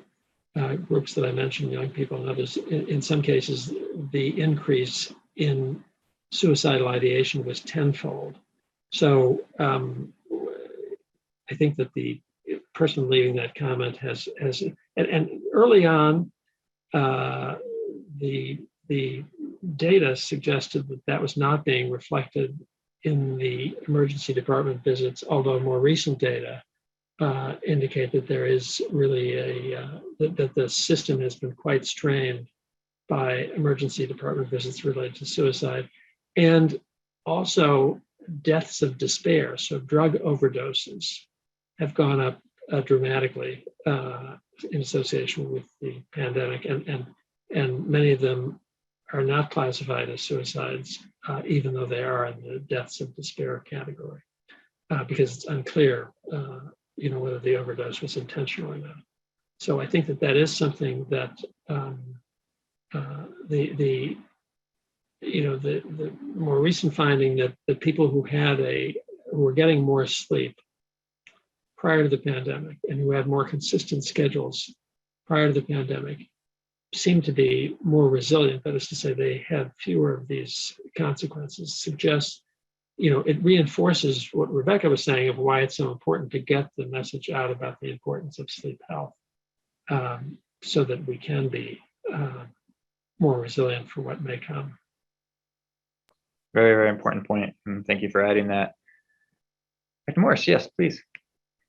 groups that I mentioned, young people and others. In some cases, the increase in suicidal ideation was tenfold. So I think that the person leaving that comment has and early on, the data suggested that was not being reflected in the emergency department visits, although more recent data indicate that there is really that the system has been quite strained by emergency department visits related to suicide, and also deaths of despair. So drug overdoses have gone up dramatically in association with the pandemic, and many of them are not classified as suicides, even though they are in the deaths of despair category, because it's unclear, whether the overdose was intentional or not. So I think that is something that the more recent finding that the people who were getting more sleep prior to the pandemic and who had more consistent schedules prior to the pandemic seem to be more resilient. That is to say, they had fewer of these consequences. Suggests, it reinforces what Rebecca was saying of why it's so important to get the message out about the importance of sleep health, so that we can be more resilient for what may come. Very, very important point, and thank you for adding that. Dr. Morris, yes, please.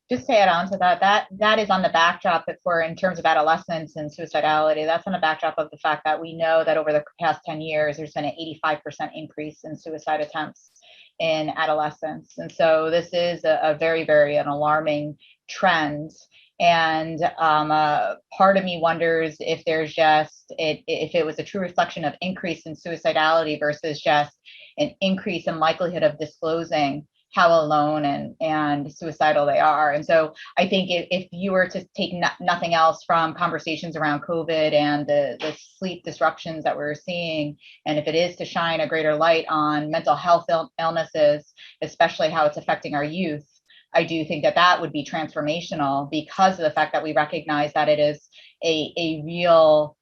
Just to add on to that is on the backdrop that in terms of adolescence and suicidality, that's on the backdrop of the fact that we know that over the past 10 years, there's been an 85% increase in suicide attempts in adolescence. And so this is a very, very an alarming trend. And part of me wonders if there's if it was a true reflection of increase in suicidality versus just an increase in likelihood of disclosing how alone and suicidal they are. And so I think if you were to take nothing else from conversations around COVID and the sleep disruptions that we're seeing, and if it is to shine a greater light on mental health illnesses, especially how it's affecting our youth, I do think that would be transformational, because of the fact that we recognize that it is a real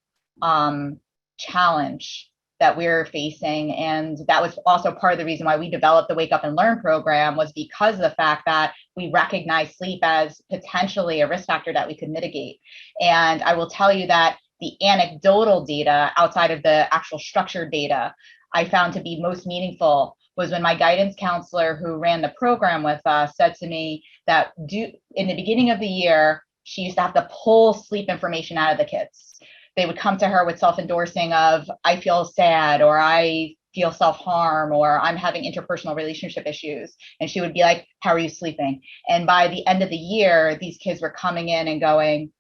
challenge that we're facing. And that was also part of the reason why we developed the Wake Up and Learn program, was because of the fact that we recognize sleep as potentially a risk factor that we could mitigate. And I will tell you that the anecdotal data outside of the actual structured data, I found to be most meaningful was when my guidance counselor who ran the program with us said to me that in the beginning of the year, she used to have to pull sleep information out of the kids. They would come to her with self-endorsing of, I feel sad, or I feel self-harm, or I'm having interpersonal relationship issues. And she would be like, how are you sleeping? And by the end of the year, these kids were coming in and going,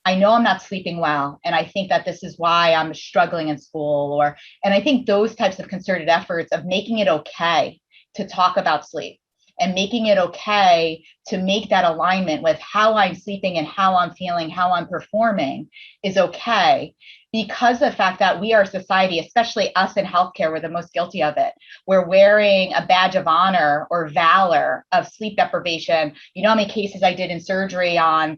I know I'm not sleeping well, and I think that this is why I'm struggling in school. And I think those types of concerted efforts of making it okay to talk about sleep and making it okay to make that alignment with how I'm sleeping and how I'm feeling, how I'm performing is okay, because of the fact that we are a society, especially us in healthcare, we're the most guilty of it. We're wearing a badge of honor or valor of sleep deprivation. You know how many cases I did in surgery on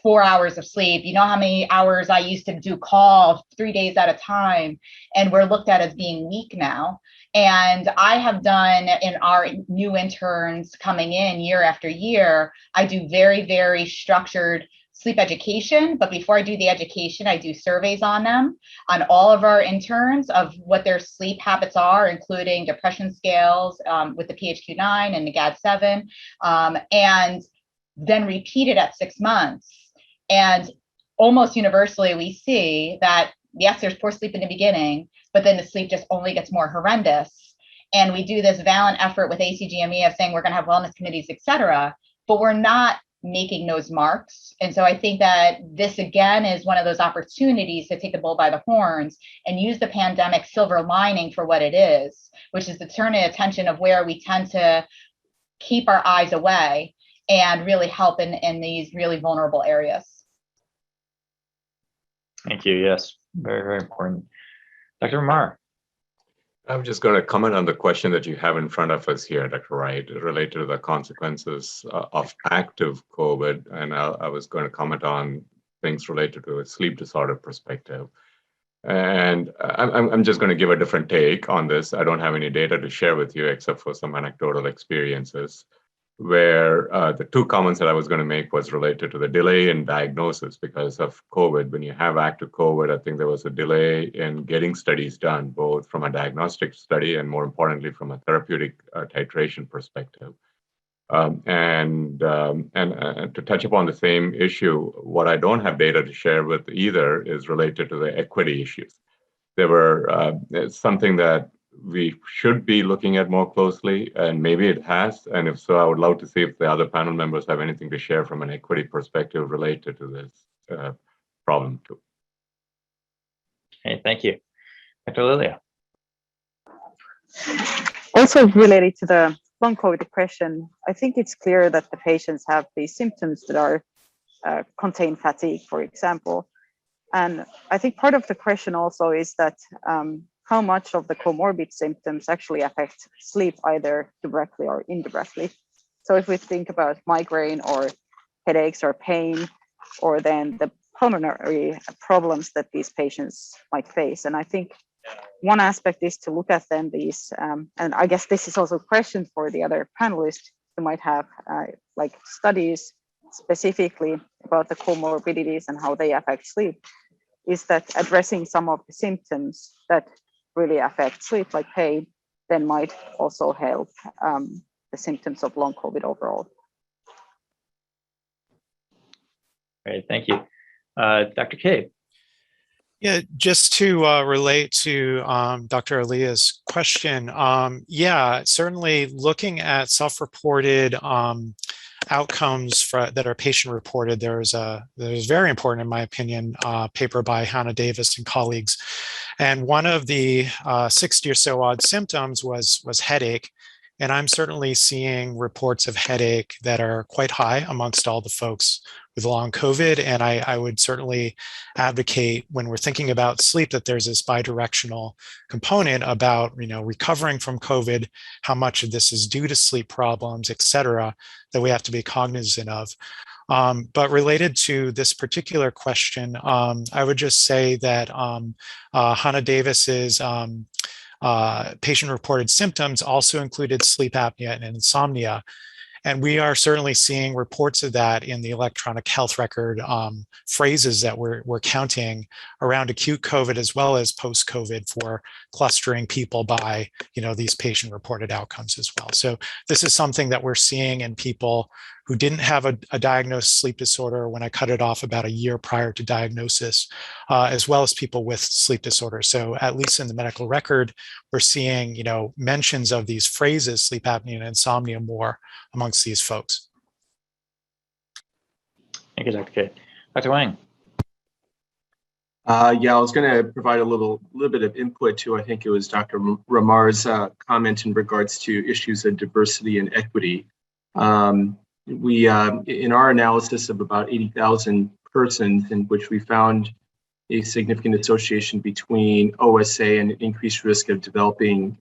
4 hours of sleep? You know how many hours I used to do call 3 days at a time, and we're looked at as being weak now. And I have done, in our new interns coming in year after year, I do very, very structured sleep education. But before I do the education, I do surveys on them, on all of our interns, of what their sleep habits are, including depression scales with the PHQ-9 and the GAD-7, and then repeat it at 6 months. And almost universally, we see that, yes, there's poor sleep in the beginning, but then the sleep just only gets more horrendous. And we do this valiant effort with ACGME of saying we're going to have wellness committees, et cetera, but we're not making those marks. And so I think that this, again, is one of those opportunities to take the bull by the horns and use the pandemic silver lining for what it is, which is to turn the attention of where we tend to keep our eyes away and really help in these really vulnerable areas. Thank you. Yes, very, very important. Dr. Amar. I'm just going to comment on the question that you have in front of us here, Dr. Wright, related to the consequences of active COVID. And I was going to comment on things related to a sleep disorder perspective. And I'm just going to give a different take on this. I don't have any data to share with you except for some anecdotal experiences, where the two comments that I was going to make was related to the delay in diagnosis because of COVID. When you have active COVID, I think there was a delay in getting studies done, both from a diagnostic study and, more importantly, from a therapeutic titration perspective. And to touch upon the same issue, what I don't have data to share with either is related to the equity issues. There were something that we should be looking at more closely, and maybe it has. And if so, I would love to see if the other panel members have anything to share from an equity perspective related to this problem too. Okay, thank you. Dr. Lilia. Also related to the long COVID depression, I think it's clear that the patients have these symptoms that are contain fatigue, for example. And I think part of the question also is that how much of the comorbid symptoms actually affect sleep, either directly or indirectly. So if we think about migraine or headaches or pain, or then the pulmonary problems that these patients might face. And I think one aspect is to look at then these, and I guess this is also a question for the other panelists who might have like studies specifically about the comorbidities and how they affect sleep, is that addressing some of the symptoms that really affect sleep, like pain, then might also help the symptoms of long COVID overall. Great, thank you. Dr. Cade. Yeah, just to relate to Dr. Alia's question, yeah, certainly looking at self-reported outcomes that are patient-reported, there's very important, in my opinion, paper by Hannah Davis and colleagues. And one of the 60 or so odd symptoms was headache. And I'm certainly seeing reports of headache that are quite high amongst all the folks with long COVID. And I would certainly advocate, when we're thinking about sleep, that there's this bidirectional component about, recovering from COVID, how much of this is due to sleep problems, et cetera, that we have to be cognizant of. But related to this particular question, I would just say that Hannah Davis's patient-reported symptoms also included sleep apnea and insomnia. And we are certainly seeing reports of that in the electronic health record phrases that we're counting around acute COVID as well as post-COVID for clustering people by, these patient-reported outcomes as well. So this is something that we're seeing in people who didn't have a diagnosed sleep disorder when I cut it off about a year prior to diagnosis, as well as people with sleep disorders. So at least in the medical record, we're seeing, mentions of these phrases, sleep apnea and insomnia, more amongst these folks. Thank you, Dr. K. Dr. Wang. Yeah, I was going to provide a little bit of input to, I think it was Dr. Ramar's comment in regards to issues of diversity and equity. We, in our analysis of about 80,000 persons, in which we found a significant association between OSA and increased risk of developing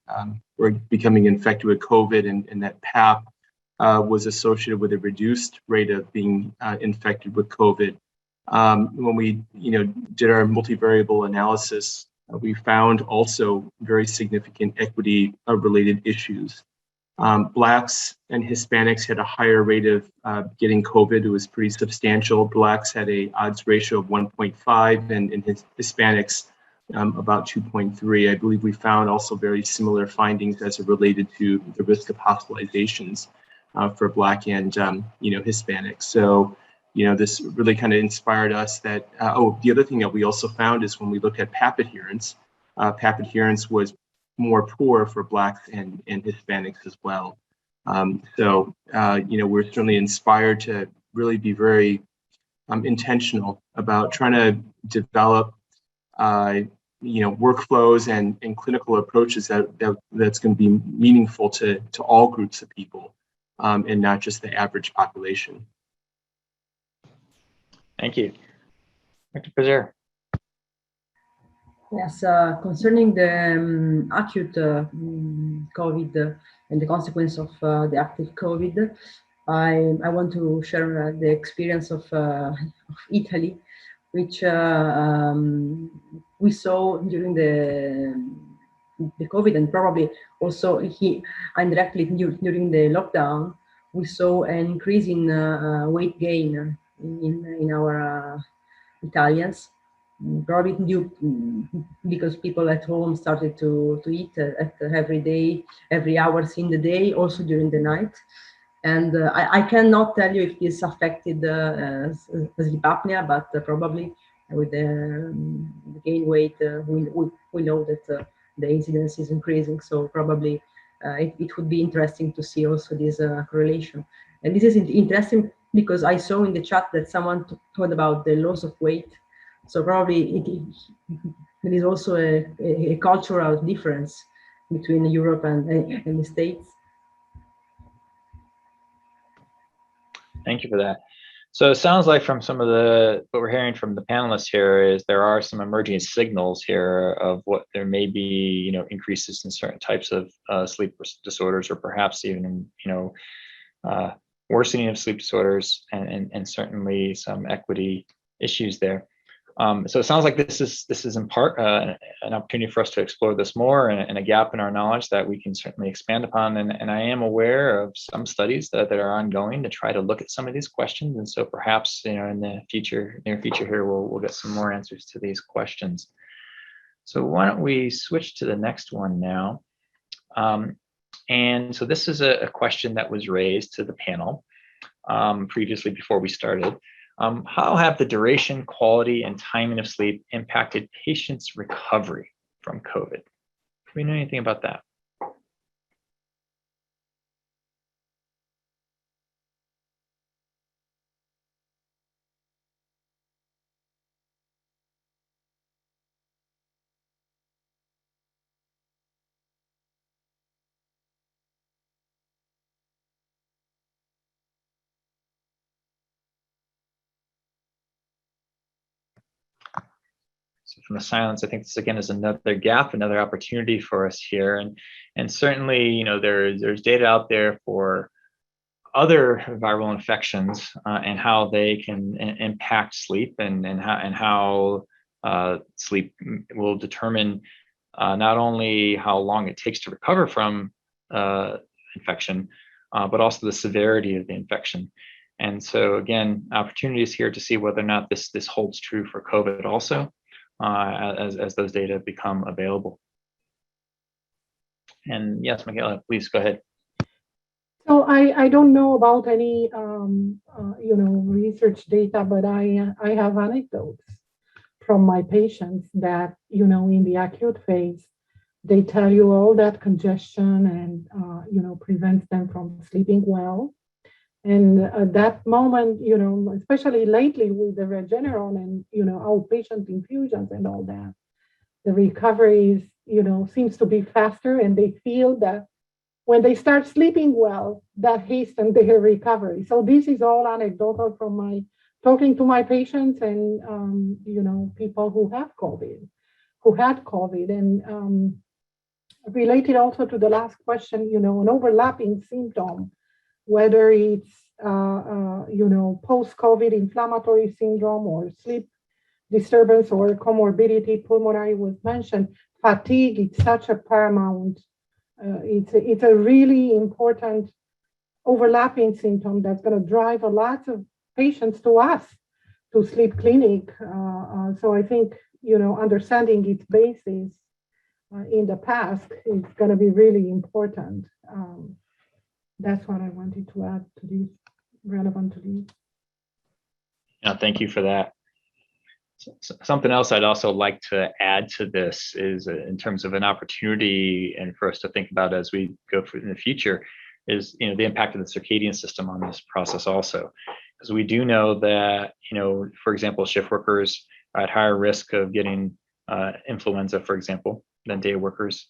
or becoming infected with COVID, and that PAP was associated with a reduced rate of being infected with COVID. When we, did our multivariable analysis, we found also very significant equity-related issues. Blacks and Hispanics had a higher rate of getting COVID. It was pretty substantial. Blacks had a odds ratio of 1.5, and Hispanics about 2.3. I believe we found also very similar findings as it related to the risk of hospitalizations for Black and Hispanics. So, this really kind of inspired us that. The other thing that we also found is when we looked at PAP adherence was more poor for Blacks and Hispanics as well. We're certainly inspired to really be very intentional about trying to develop, workflows and clinical approaches that's going to be meaningful to all groups of people, and not just the average population. Thank you. Dr. Pazer. Yes, concerning the acute COVID and the consequence of the active COVID, I want to share the experience of Italy, which we saw during the COVID, and probably also indirectly during the lockdown. We saw an increase in weight gain in our Italians. Probably because people at home started to eat every hours in the day, also during the night. And I cannot tell you if this affected sleep apnea, but probably with the gain weight, we know that the incidence is increasing. So probably it would be interesting to see also this correlation. And this is interesting because I saw in the chat that someone talked about the loss of weight. So probably there is also a cultural difference between Europe and the States. Thank you for that. So it sounds like from some of what we're hearing from the panelists here is there are some emerging signals here of what there may be, increases in certain types of sleep disorders, or perhaps even, worsening of sleep disorders, and certainly some equity issues there. So it sounds like this is in part an opportunity for us to explore this more, and a gap in our knowledge that we can certainly expand upon. And I am aware of some studies that are ongoing to try to look at some of these questions. And so perhaps in the near future here, we'll get some more answers to these questions. So why don't we switch to the next one now? And so this is a question that was raised to the panel previously before we started. How have the duration, quality, and timing of sleep impacted patients' recovery from COVID? Do we know anything about that? From the silence, I think this again is another gap, another opportunity for us here, and certainly, there's data out there for other viral infections and how they can impact sleep, and how sleep will determine not only how long it takes to recover from infection, but also the severity of the infection. And so again, opportunities here to see whether or not this holds true for COVID also, as those data become available. And yes, Michaela, please go ahead. So I don't know about any research data, but I have anecdotes from my patients that in the acute phase, they tell you all that congestion and prevents them from sleeping well. And at that moment, especially lately with the Regeneron and outpatient infusions and all that, the recovery is seems to be faster, and they feel that when they start sleeping well, that hastens their recovery. So this is all anecdotal from my talking to my patients and people who had COVID, and related also to the last question, an overlapping symptom, whether it's post-COVID inflammatory syndrome or sleep disturbance or comorbidity, pulmonary was mentioned. Fatigue, it's such a paramount. It's a really important overlapping symptom that's going to drive a lot of patients to us to sleep clinic. So I think understanding its basis in the past is going to be really important. That's what I wanted to add to this, relevant to this. Yeah, thank you for that. Something else I'd also like to add to this is in terms of an opportunity and for us to think about as we go in the future is the impact of the circadian system on this process also. Because we do know that, for example, shift workers are at higher risk of getting influenza, for example, than day workers.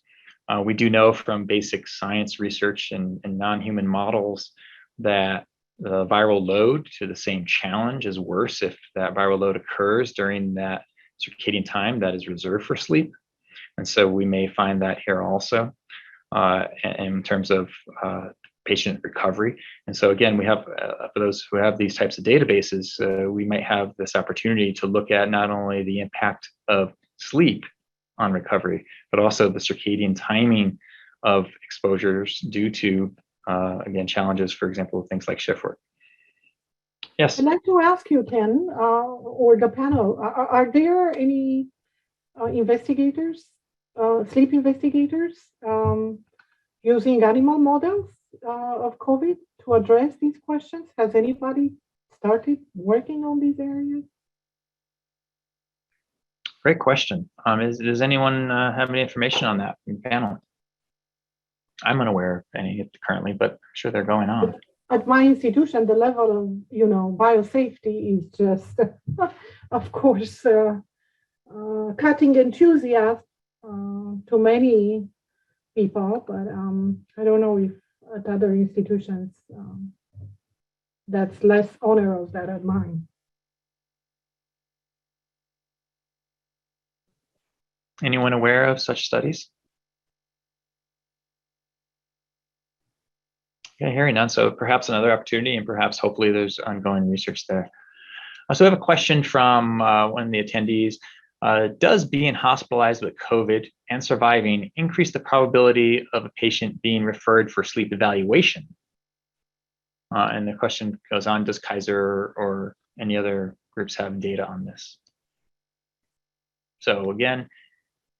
We do know from basic science research and non-human models that the viral load to the same challenge is worse if that viral load occurs during that circadian time that is reserved for sleep. And so we may find that here also in terms of patient recovery. And so again, we have, for those who have these types of databases, we might have this opportunity to look at not only the impact of sleep on recovery, but also the circadian timing of exposures due to again, challenges, for example, things like shift work. Yes. I'd like to ask you, Ken, or the panel, are there any investigators, sleep investigators, using animal models of COVID to address these questions? Has anybody started working on these areas? Great question. Does anyone have any information on that in the panel? I'm unaware of any currently, but I'm sure they're going on. At my institution, the level of biosafety is just, of course, cutting enthusiasm to many people, but I don't know if at other institutions that's less onerous than at mine. Anyone aware of such studies? Okay, hearing none, so perhaps another opportunity, and perhaps hopefully there's ongoing research there. So we have a question from one of the attendees. Does being hospitalized with COVID and surviving increase the probability of a patient being referred for sleep evaluation? And the question goes on, does Kaiser or any other groups have data on this? So again,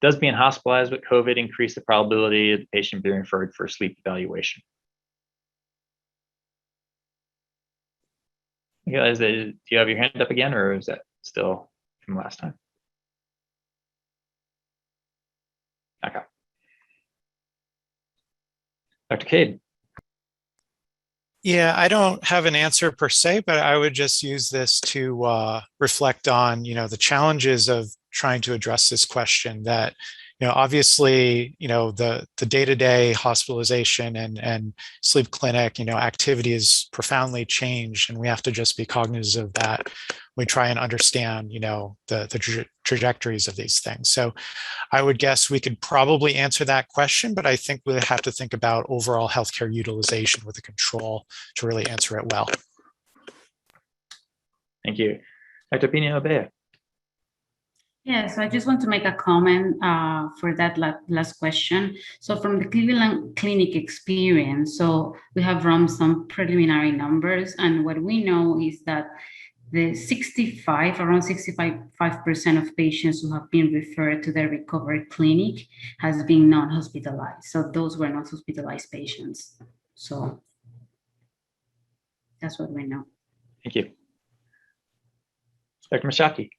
does being hospitalized with COVID increase the probability of the patient being referred for sleep evaluation? Guys, do you have your hand up again, or is that still from last time? Okay. Dr. Cade. Yeah, I don't have an answer per se, but I would just use this to reflect on, the challenges of trying to address this question that, obviously, the day-to-day hospitalization and sleep clinic, activity is profoundly changed, and we have to just be cognizant of that. We try and understand, the trajectories of these things. So I would guess we could probably answer that question, but I think we'd have to think about overall healthcare utilization with a control to really answer it well. Thank you. Dr. Pina Obea. Yes, I just want to make a comment for that last question. So from the Cleveland Clinic experience, so we have run some preliminary numbers, and what we know is that around 65% of patients who have been referred to the recovery clinic has been non-hospitalized. So those were not hospitalized patients. So that's what we know. Thank you. Dr. Mashaki.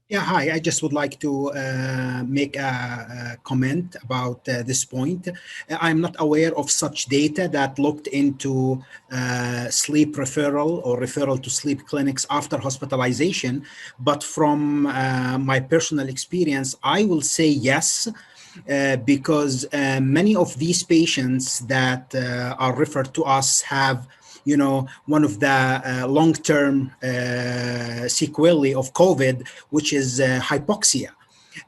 Yeah, hi. I just would like to make a comment about this point. I'm not aware of such data that looked into sleep referral or referral to sleep clinics after hospitalization. But from my personal experience, I will say yes, because many of these patients that are referred to us have one of the long-term sequelae of COVID, which is hypoxia.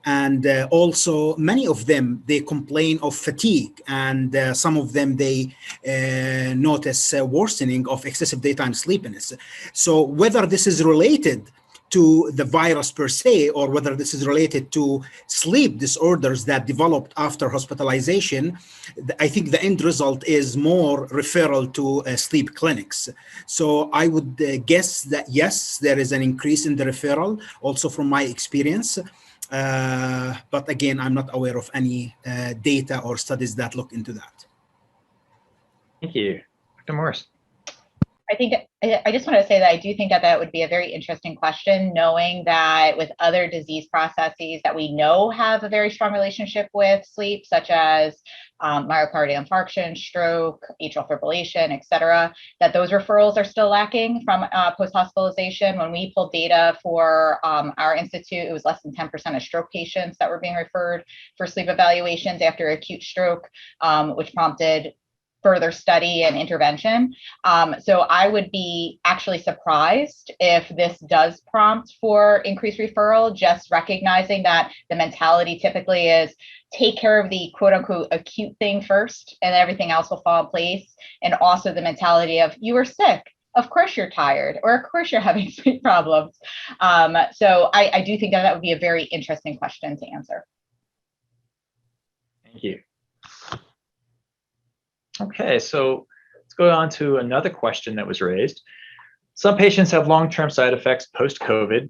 And also many of them, they complain of fatigue, and some of them, they notice worsening of excessive daytime sleepiness. So whether this is related to the virus per se, or whether this is related to sleep disorders that developed after hospitalization, I think the end result is more referral to sleep clinics. So I would guess that yes, there is an increase in the referral, also from my experience. But again, I'm not aware of any data or studies that look into that. Thank you. Dr. Morris. I just want to say that I do think that that would be a very interesting question, knowing that with other disease processes that we know have a very strong relationship with sleep, such as myocardial infarction, stroke, atrial fibrillation, et cetera, that those referrals are still lacking from post-hospitalization. When we pulled data for our institute, it was less than 10% of stroke patients that were being referred for sleep evaluations after acute stroke, which prompted further study and intervention. So I would be actually surprised if this does prompt for increased referral, just recognizing that the mentality typically is take care of the quote unquote acute thing first and everything else will fall in place. And also the mentality of you were sick, of course you're tired, or of course you're having sleep problems. So I do think that that would be a very interesting question to answer. Thank you. Okay, so let's go on to another question that was raised. Some patients have long-term side effects post-COVID,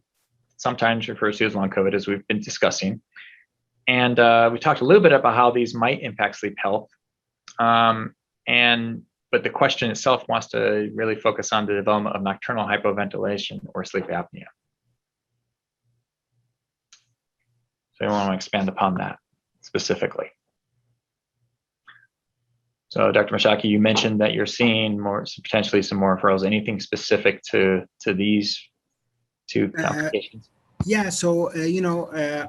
sometimes referred to as long COVID, as we've been discussing. And we talked a little bit about how these might impact sleep health. But the question itself wants to really focus on the development of nocturnal hypoventilation or sleep apnea. So I want to expand upon that specifically. So Dr. Mashaki, you mentioned that you're seeing potentially some more referrals. Anything specific to these two complications? Yeah, so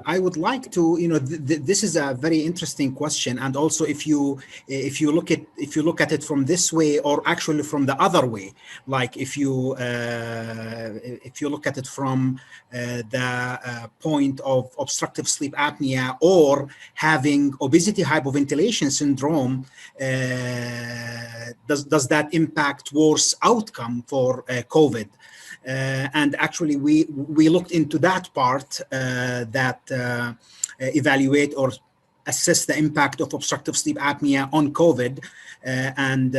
I would like to, this is a very interesting question, and also if you look at it from this way, or actually from the other way, like if you look at it from the point of obstructive sleep apnea or having obesity hypoventilation syndrome, does that impact worse outcome for COVID? And actually, we looked into that part that evaluate or assess the impact of obstructive sleep apnea on COVID. And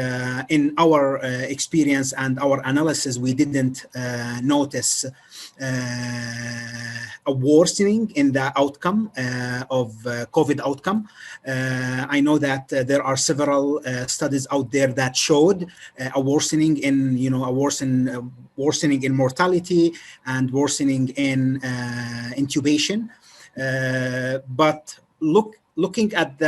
in our experience and our analysis, we didn't notice a worsening in the outcome of COVID outcome. I know that there are several studies out there that showed a worsening in, worsening in mortality and worsening in intubation. But looking at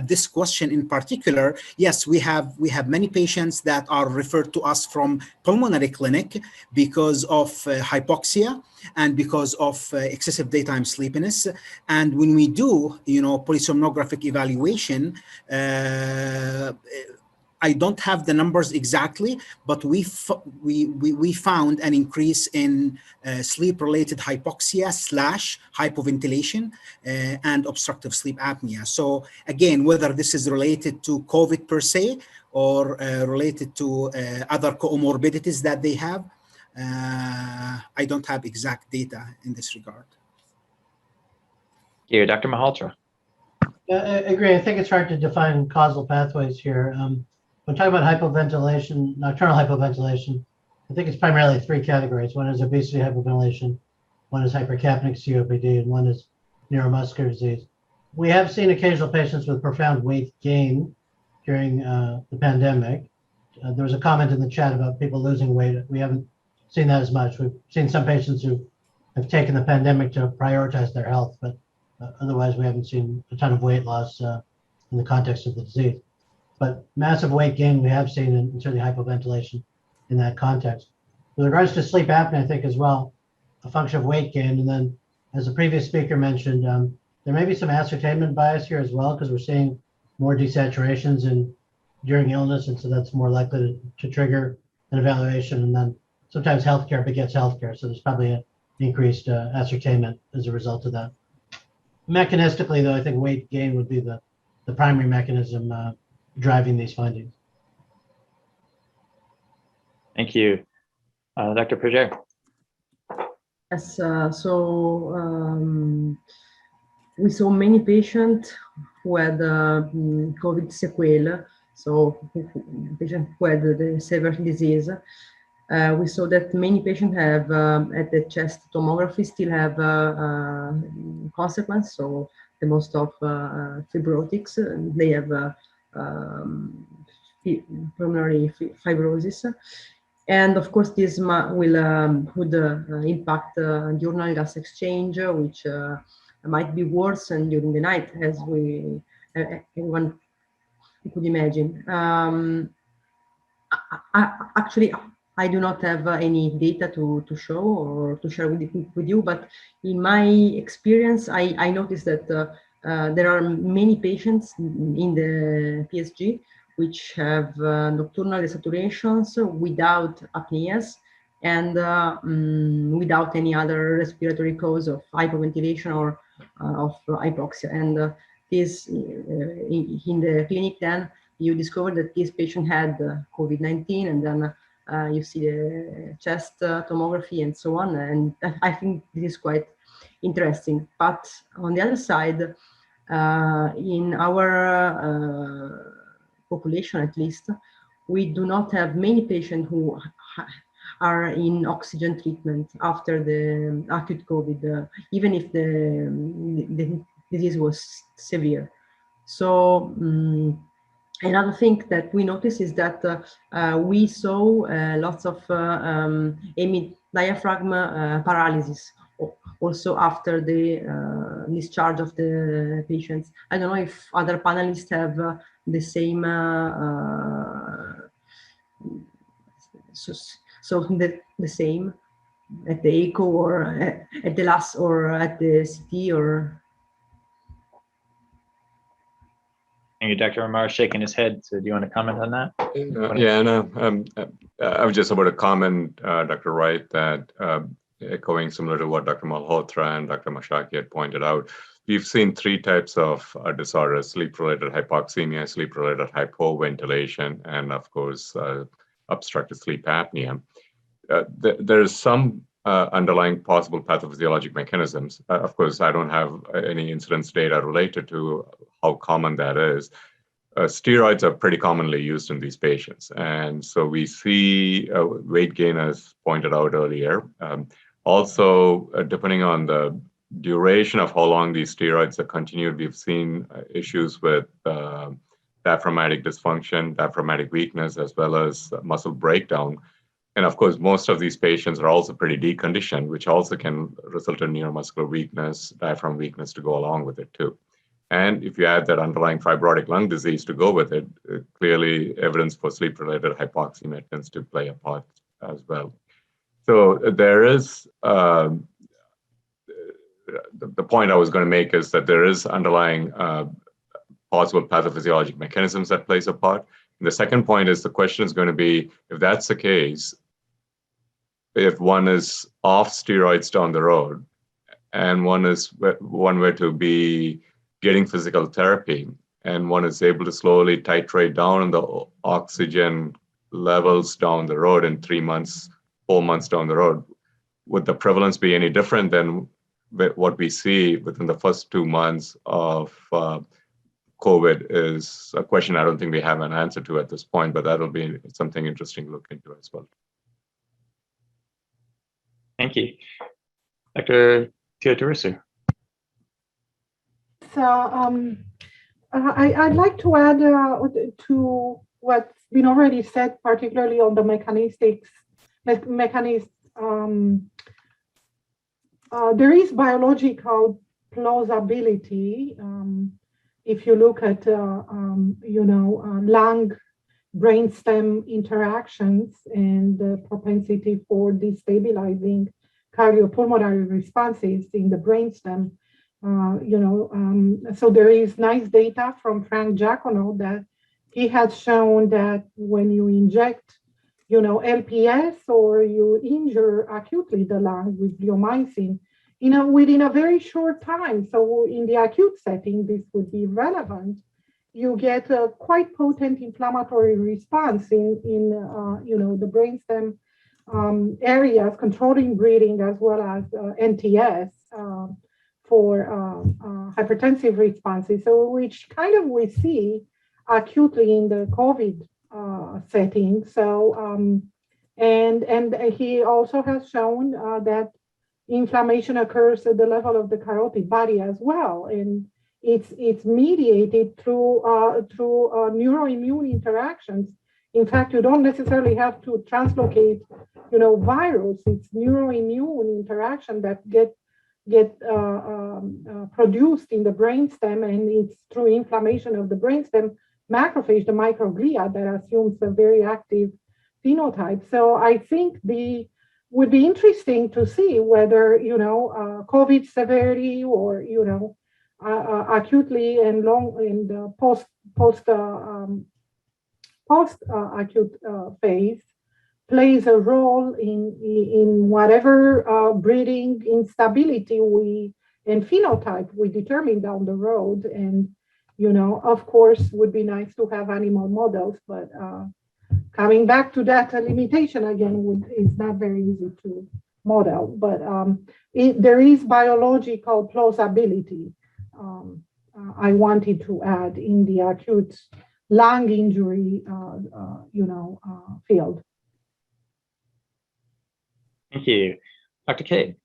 this question in particular, yes, we have many patients that are referred to us from pulmonary clinic because of hypoxia and because of excessive daytime sleepiness. And when we do, polysomnographic evaluation, I don't have the numbers exactly, but we found an increase in sleep-related hypoxia / hypoventilation and obstructive sleep apnea. So again, whether this is related to COVID per se or related to other comorbidities that they have, I don't have exact data in this regard. you, Dr. Malhotra. Yeah, I agree. I think it's hard to define causal pathways here. When talking about hypoventilation, nocturnal hypoventilation, I think it's primarily three categories. One is obesity hypoventilation, one is hypercapnic COPD, and one is neuromuscular disease. We have seen occasional patients with profound weight gain during the pandemic. There was a comment in the chat about people losing weight. We haven't seen that as much. We've seen some patients who have taken the pandemic to prioritize their health, but otherwise we haven't seen a ton of weight loss in the context of the disease. But massive weight gain we have seen in certainly hypoventilation in that context. With regards to sleep apnea, I think as well, a function of weight gain. And then as the previous speaker mentioned, there may be some ascertainment bias here as well, because we're seeing more desaturations during illness. And so that's more likely to trigger an evaluation. And then sometimes healthcare begets healthcare. So there's probably an increased ascertainment as a result of that. Mechanistically, though, I think weight gain would be the primary mechanism driving these findings. Thank you. Dr. Paget. Yes, we saw many patients who had COVID sequelae, so patients who had the severe disease. We saw that many patients have at the chest tomography still have consequence. So the most of fibrotics, they have pulmonary fibrosis. And of course, this would impact diurnal gas exchange, which might be worse and during the night, as everyone could imagine. Actually, I do not have any data to show or to share with you, but in my experience, I noticed that there are many patients in the PSG which have nocturnal desaturations without apneas and without any other respiratory cause of hypoventilation or of hypoxia. And this in the clinic, then you discover that this patient had COVID-19, and then you see the chest tomography and so on. And I think this is quite interesting. But on the other side, in our population, at least, we do not have many patients who are in oxygen treatment after the acute COVID, even if the disease was severe. So another thing that we noticed is that we saw lots of diaphragm paralysis also after the discharge of the patients. I don't know if other panelists have the same, the same at the echo or at the last or at the CT or. Thank you, Dr. Amar, shaking his head. So do you want to comment on that? Yeah, no, I was just about to comment, Dr. Wright, that echoing similar to what Dr. Malhotra and Dr. Mashaki had pointed out, we've seen three types of disorders: sleep-related hypoxemia, sleep-related hypoventilation, and of course, obstructive sleep apnea. There's some underlying possible pathophysiologic mechanisms. Of course, I don't have any incidence data related to how common that is. Steroids are pretty commonly used in these patients. And so we see weight gain, as pointed out earlier. Also, depending on the duration of how long these steroids are continued, we've seen issues with diaphragmatic dysfunction, diaphragmatic weakness, as well as muscle breakdown. And of course, most of these patients are also pretty deconditioned, which also can result in neuromuscular weakness, diaphragm weakness to go along with it too. And if you add that underlying fibrotic lung disease to go with it, clearly evidence for sleep-related hypoxemia tends to play a part as well. So there is, the point I was going to make is that there is underlying possible pathophysiologic mechanisms that plays a part. And the second point is the question is going to be, if that's the case, if one is off steroids down the road and one were to be getting physical therapy and one is able to slowly titrate down the oxygen levels down the road in 3 months, 4 months down the road, would the prevalence be any different than what we see within the first 2 months of COVID is a question I don't think we have an answer to at this point, but that'll be something interesting to look into as well. Thank you. Dr. Teodorisou. So I'd like to add to what's been already said, particularly on the mechanisms. There is biological plausibility. If you look at, lung brainstem interactions and the propensity for destabilizing cardiopulmonary responses in the brainstem, so there is nice data from Frank Giacono that he has shown that when you inject, LPS or you injure acutely the lung with bleomycin, within a very short time. So in the acute setting, this would be relevant. You get a quite potent inflammatory response in the brainstem areas, controlling breathing as well as NTS for hypertensive responses. So which kind of we see acutely in the COVID setting. So and he also has shown that inflammation occurs at the level of the carotid body as well, and it's mediated through neuroimmune interactions. In fact, you don't necessarily have to translocate, virus. It's neuroimmune interaction that get produced in the brainstem, and it's through inflammation of the brainstem macrophage, the microglia, that assumes a very active phenotype. So I think would be interesting to see whether COVID severity or acutely and long in the post acute phase plays a role in whatever breathing instability and phenotype we determine down the road. And of course, would be nice to have animal models, but coming back to that limitation again, is not very easy to model. But there is biological plausibility. I wanted to add in the acute lung injury, field. Thank you. Dr. Cade.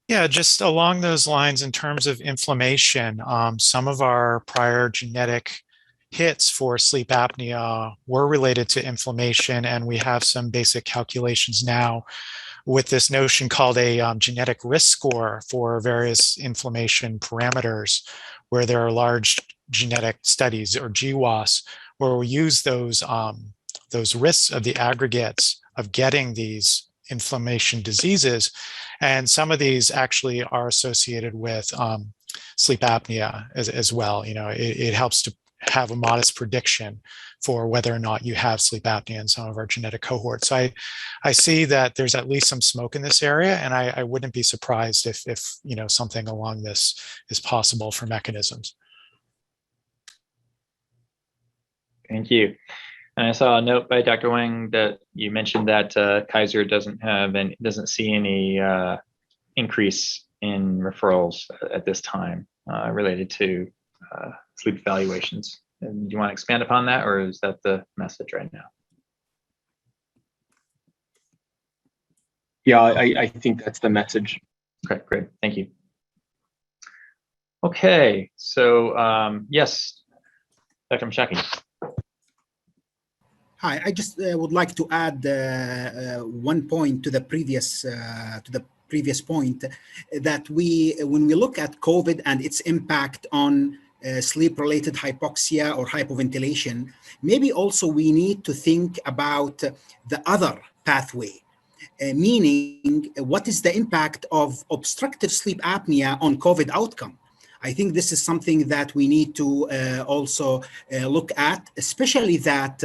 Yeah, just along those lines in terms of inflammation, some of our prior genetic hits for sleep apnea were related to inflammation, and we have some basic calculations now with this notion called a genetic risk score for various inflammation parameters, where there are large genetic studies, or GWAS, where we use those risks of the aggregates of getting these inflammation diseases. And some of these actually are associated with sleep apnea as well. It helps to have a modest prediction for whether or not you have sleep apnea in some of our genetic cohorts. So I see that there's at least some smoke in this area, and I wouldn't be surprised if something along this is possible for mechanisms. Thank you. And I saw a note by Dr. Wang that you mentioned that Kaiser doesn't see any increase in referrals at this time related to sleep evaluations. And do you want to expand upon that, or is that the message right now? Yeah, I think that's the message. Okay, great. Thank you. Okay, so yes, Dr. Mashaki. Hi, I just would like to add one point to the previous point, that when we look at COVID and its impact on sleep-related hypoxia or hypoventilation, maybe also we need to think about the other pathway, meaning what is the impact of obstructive sleep apnea on COVID outcome? I think this is something that we need to also look at, especially that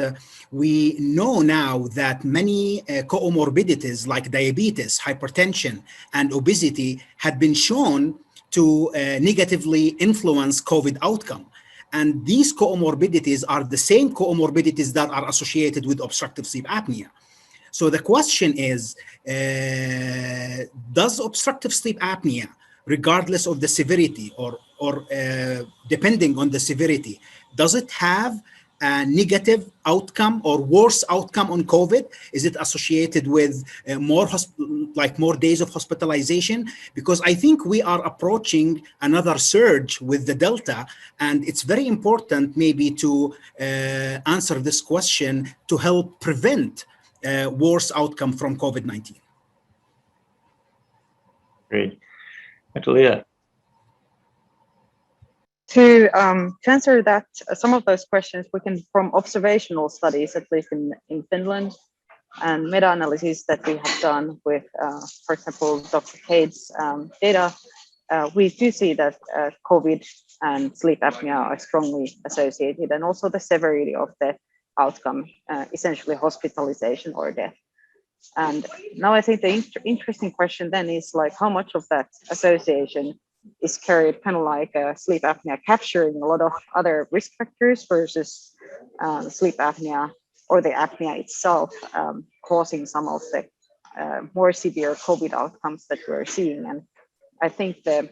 we know now that many comorbidities like diabetes, hypertension, and obesity had been shown to negatively influence COVID outcome. And these comorbidities are the same comorbidities that are associated with obstructive sleep apnea. So the question is, does obstructive sleep apnea regardless of the severity or depending on the severity? Does it have a negative outcome or worse outcome on COVID? Is it associated with more days of hospitalization? Because I think we are approaching another surge with the Delta, and it's very important maybe to answer this question to help prevent worse outcome from COVID-19. Great. Dr. Leah. To answer that, some of those questions we can, from observational studies, at least in Finland, and meta-analysis that we have done with, for example, Dr. Cade's data, we do see that COVID and sleep apnea are strongly associated, and also the severity of the outcome, essentially hospitalization or death. And now I think the interesting question then is like, how much of that association is carried kind of like sleep apnea capturing a lot of other risk factors versus sleep apnea or the apnea itself causing some of the more severe COVID outcomes that we're seeing. And I think that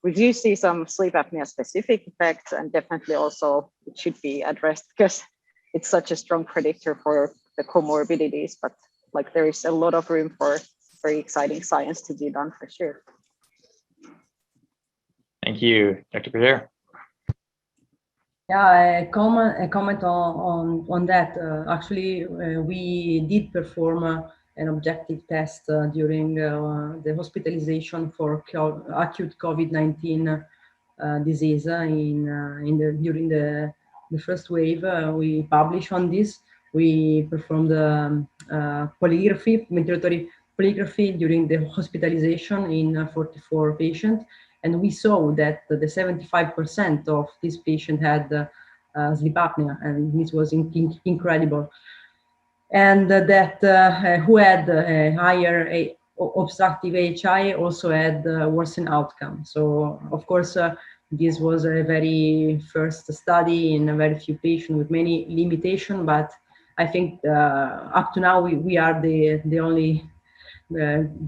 we do see some sleep apnea specific effects, and definitely also it should be addressed because it's such a strong predictor for the comorbidities, but like there is a lot of room for very exciting science to be done for sure. Thank you, Dr. Pierre. Yeah, a comment on that. Actually, we did perform an objective test during the hospitalization for acute COVID-19 disease during the first wave. We published on this. We performed ventilatory polygraphy during the hospitalization in 44 patients. And we saw that the 75% of this patient had sleep apnea, and this was incredible. And that who had a higher obstructive AHI also had worsened outcome. So of course, this was a very first study in a very few patients with many limitations, but I think up to now we are the only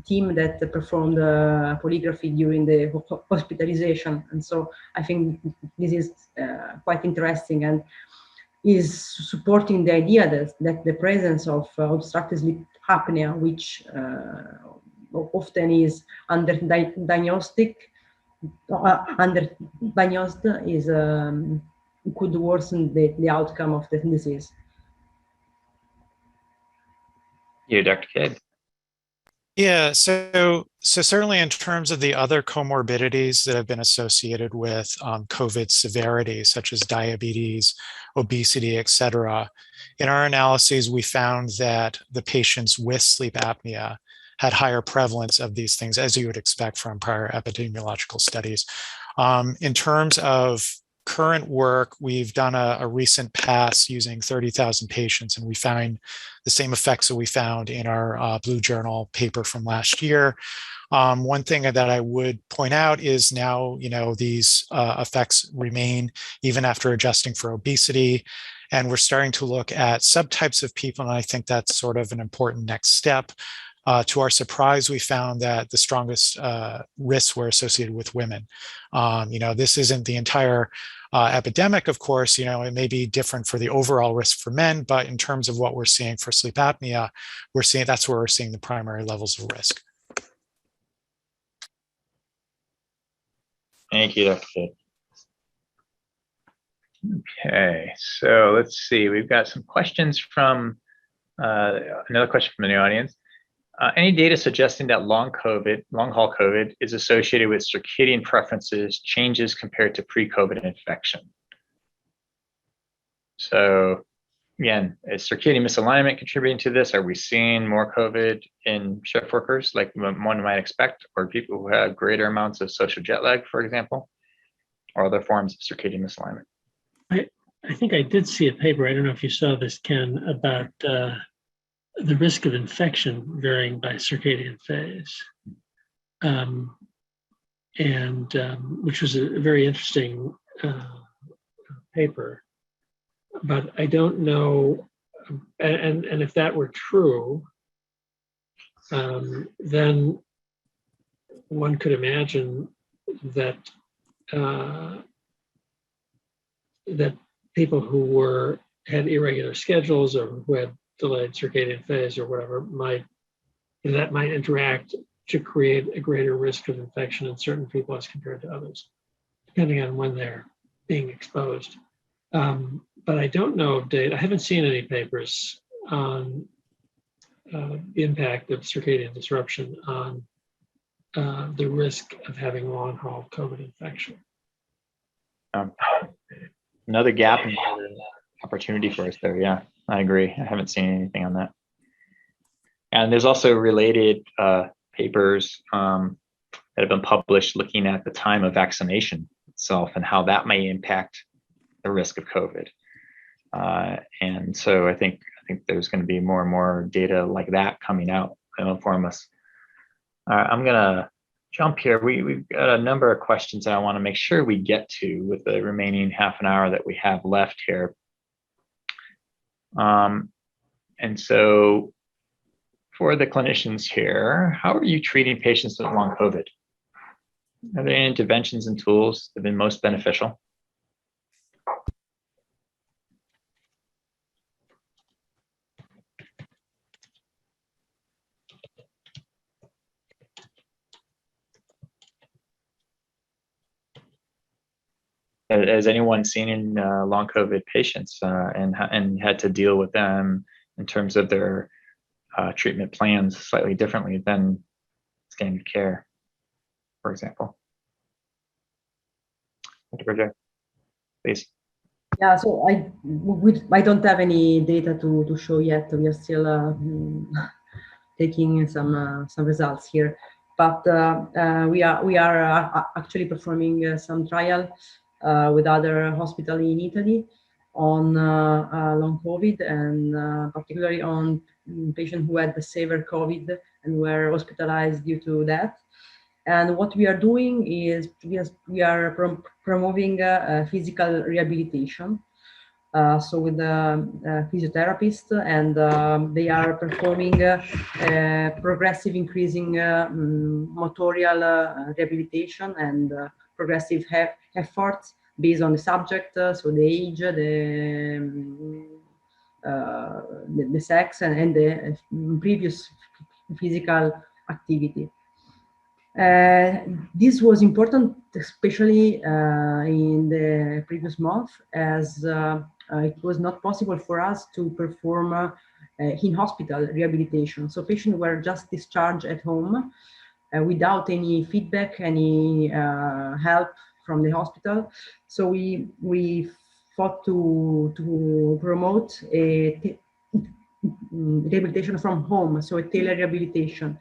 team that performed polygraphy during the hospitalization. And so I think this is quite interesting and is supporting the idea that the presence of obstructive sleep apnea, which often is underdiagnosed, is could worsen the outcome of the disease. You, Dr. Cade. Yeah, so certainly in terms of the other comorbidities that have been associated with COVID severity, such as diabetes, obesity, et cetera, in our analyses, we found that the patients with sleep apnea had higher prevalence of these things, as you would expect from prior epidemiological studies. In terms of current work, we've done a recent pass using 30,000 patients, and we found the same effects that we found in our Blue Journal paper from last year. One thing that I would point out is now, these effects remain even after adjusting for obesity, and we're starting to look at subtypes of people, and I think that's sort of an important next step. To our surprise, we found that the strongest risks were associated with women. This isn't the entire epidemic, of course. It may be different for the overall risk for men, but in terms of what we're seeing for sleep apnea, that's where we're seeing the primary levels of risk. Thank you, Dr. Cade. Okay, so let's see. We've got some questions from another question from the audience. Any data suggesting that long haul COVID is associated with circadian preferences changes compared to pre-COVID infection? So again, is circadian misalignment contributing to this? Are we seeing more COVID in shift workers like one might expect, or people who have greater amounts of social jet lag, for example, or other forms of circadian misalignment? I think I did see a paper, I don't know if you saw this, Ken, about the risk of infection varying by circadian phase, which was a very interesting paper. But I don't know, and if that were true, then one could imagine that that people who had irregular schedules or who had delayed circadian phase or whatever might interact to create a greater risk of infection in certain people as compared to others, depending on when they're being exposed. But I don't know of data. I haven't seen any papers on the impact of circadian disruption on the risk of having long-haul COVID infection. Another gap and another opportunity for us there. Yeah, I agree. I haven't seen anything on that. And there's also related papers that have been published looking at the time of vaccination itself and how that may impact the risk of COVID. And so I think there's going to be more and more data like that coming out to inform us. I'm going to jump here. We've got a number of questions that I want to make sure we get to with the remaining half an hour that we have left here. And so for the clinicians here, how are you treating patients with long COVID? Are there any interventions and tools that have been most beneficial? Has anyone seen in long COVID patients and had to deal with them in terms of their treatment plans slightly differently than standard care, for example? Dr. Berger, please. Yeah, so I don't have any data to show yet. We are still taking some results here, but we are actually performing some trial with other hospitals in Italy on long COVID and particularly on patients who had the severe COVID and were hospitalized due to that. And what we are doing is we are promoting physical rehabilitation. So with the physiotherapist, and they are performing progressive increasing motorial rehabilitation and progressive efforts based on the subject, so the age, the sex, and the previous physical activity. This was important, especially in the previous month, as it was not possible for us to perform in-hospital rehabilitation. So patients were just discharged at home without any feedback, any help from the hospital. So we fought to promote a rehabilitation from home, so a telerehabilitation.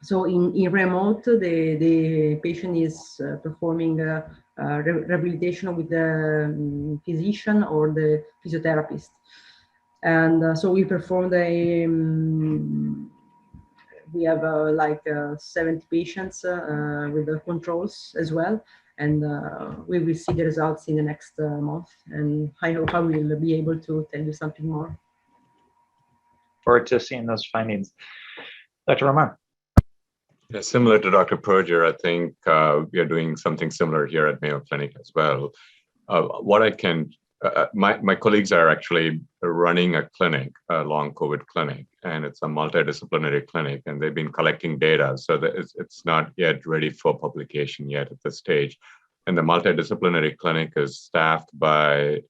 So in remote, the patient is performing rehabilitation with the physician or the physiotherapist. And so we performed we have like 70 patients with the controls as well. And we will see the results in the next month. And I hope I will be able to tell you something more. Forward to seeing those findings. Dr. Ramar. Yeah, similar to Dr. Perger, I think we are doing something similar here at Mayo Clinic as well. What I can, my colleagues are actually running a clinic, a long COVID clinic, and it's a multidisciplinary clinic, and they've been collecting data, so that it's not yet ready for publication yet at this stage. And the multidisciplinary clinic is staffed by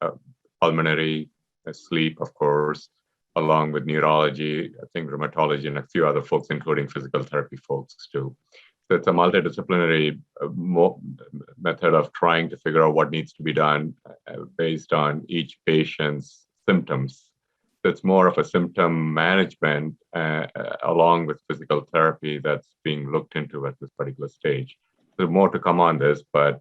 pulmonary, sleep, of course, along with neurology, I think rheumatology, and a few other folks, including physical therapy folks too. So it's a multidisciplinary method of trying to figure out what needs to be done based on each patient's symptoms. So it's more of a symptom management along with physical therapy that's being looked into at this particular stage. There's more to come on this, but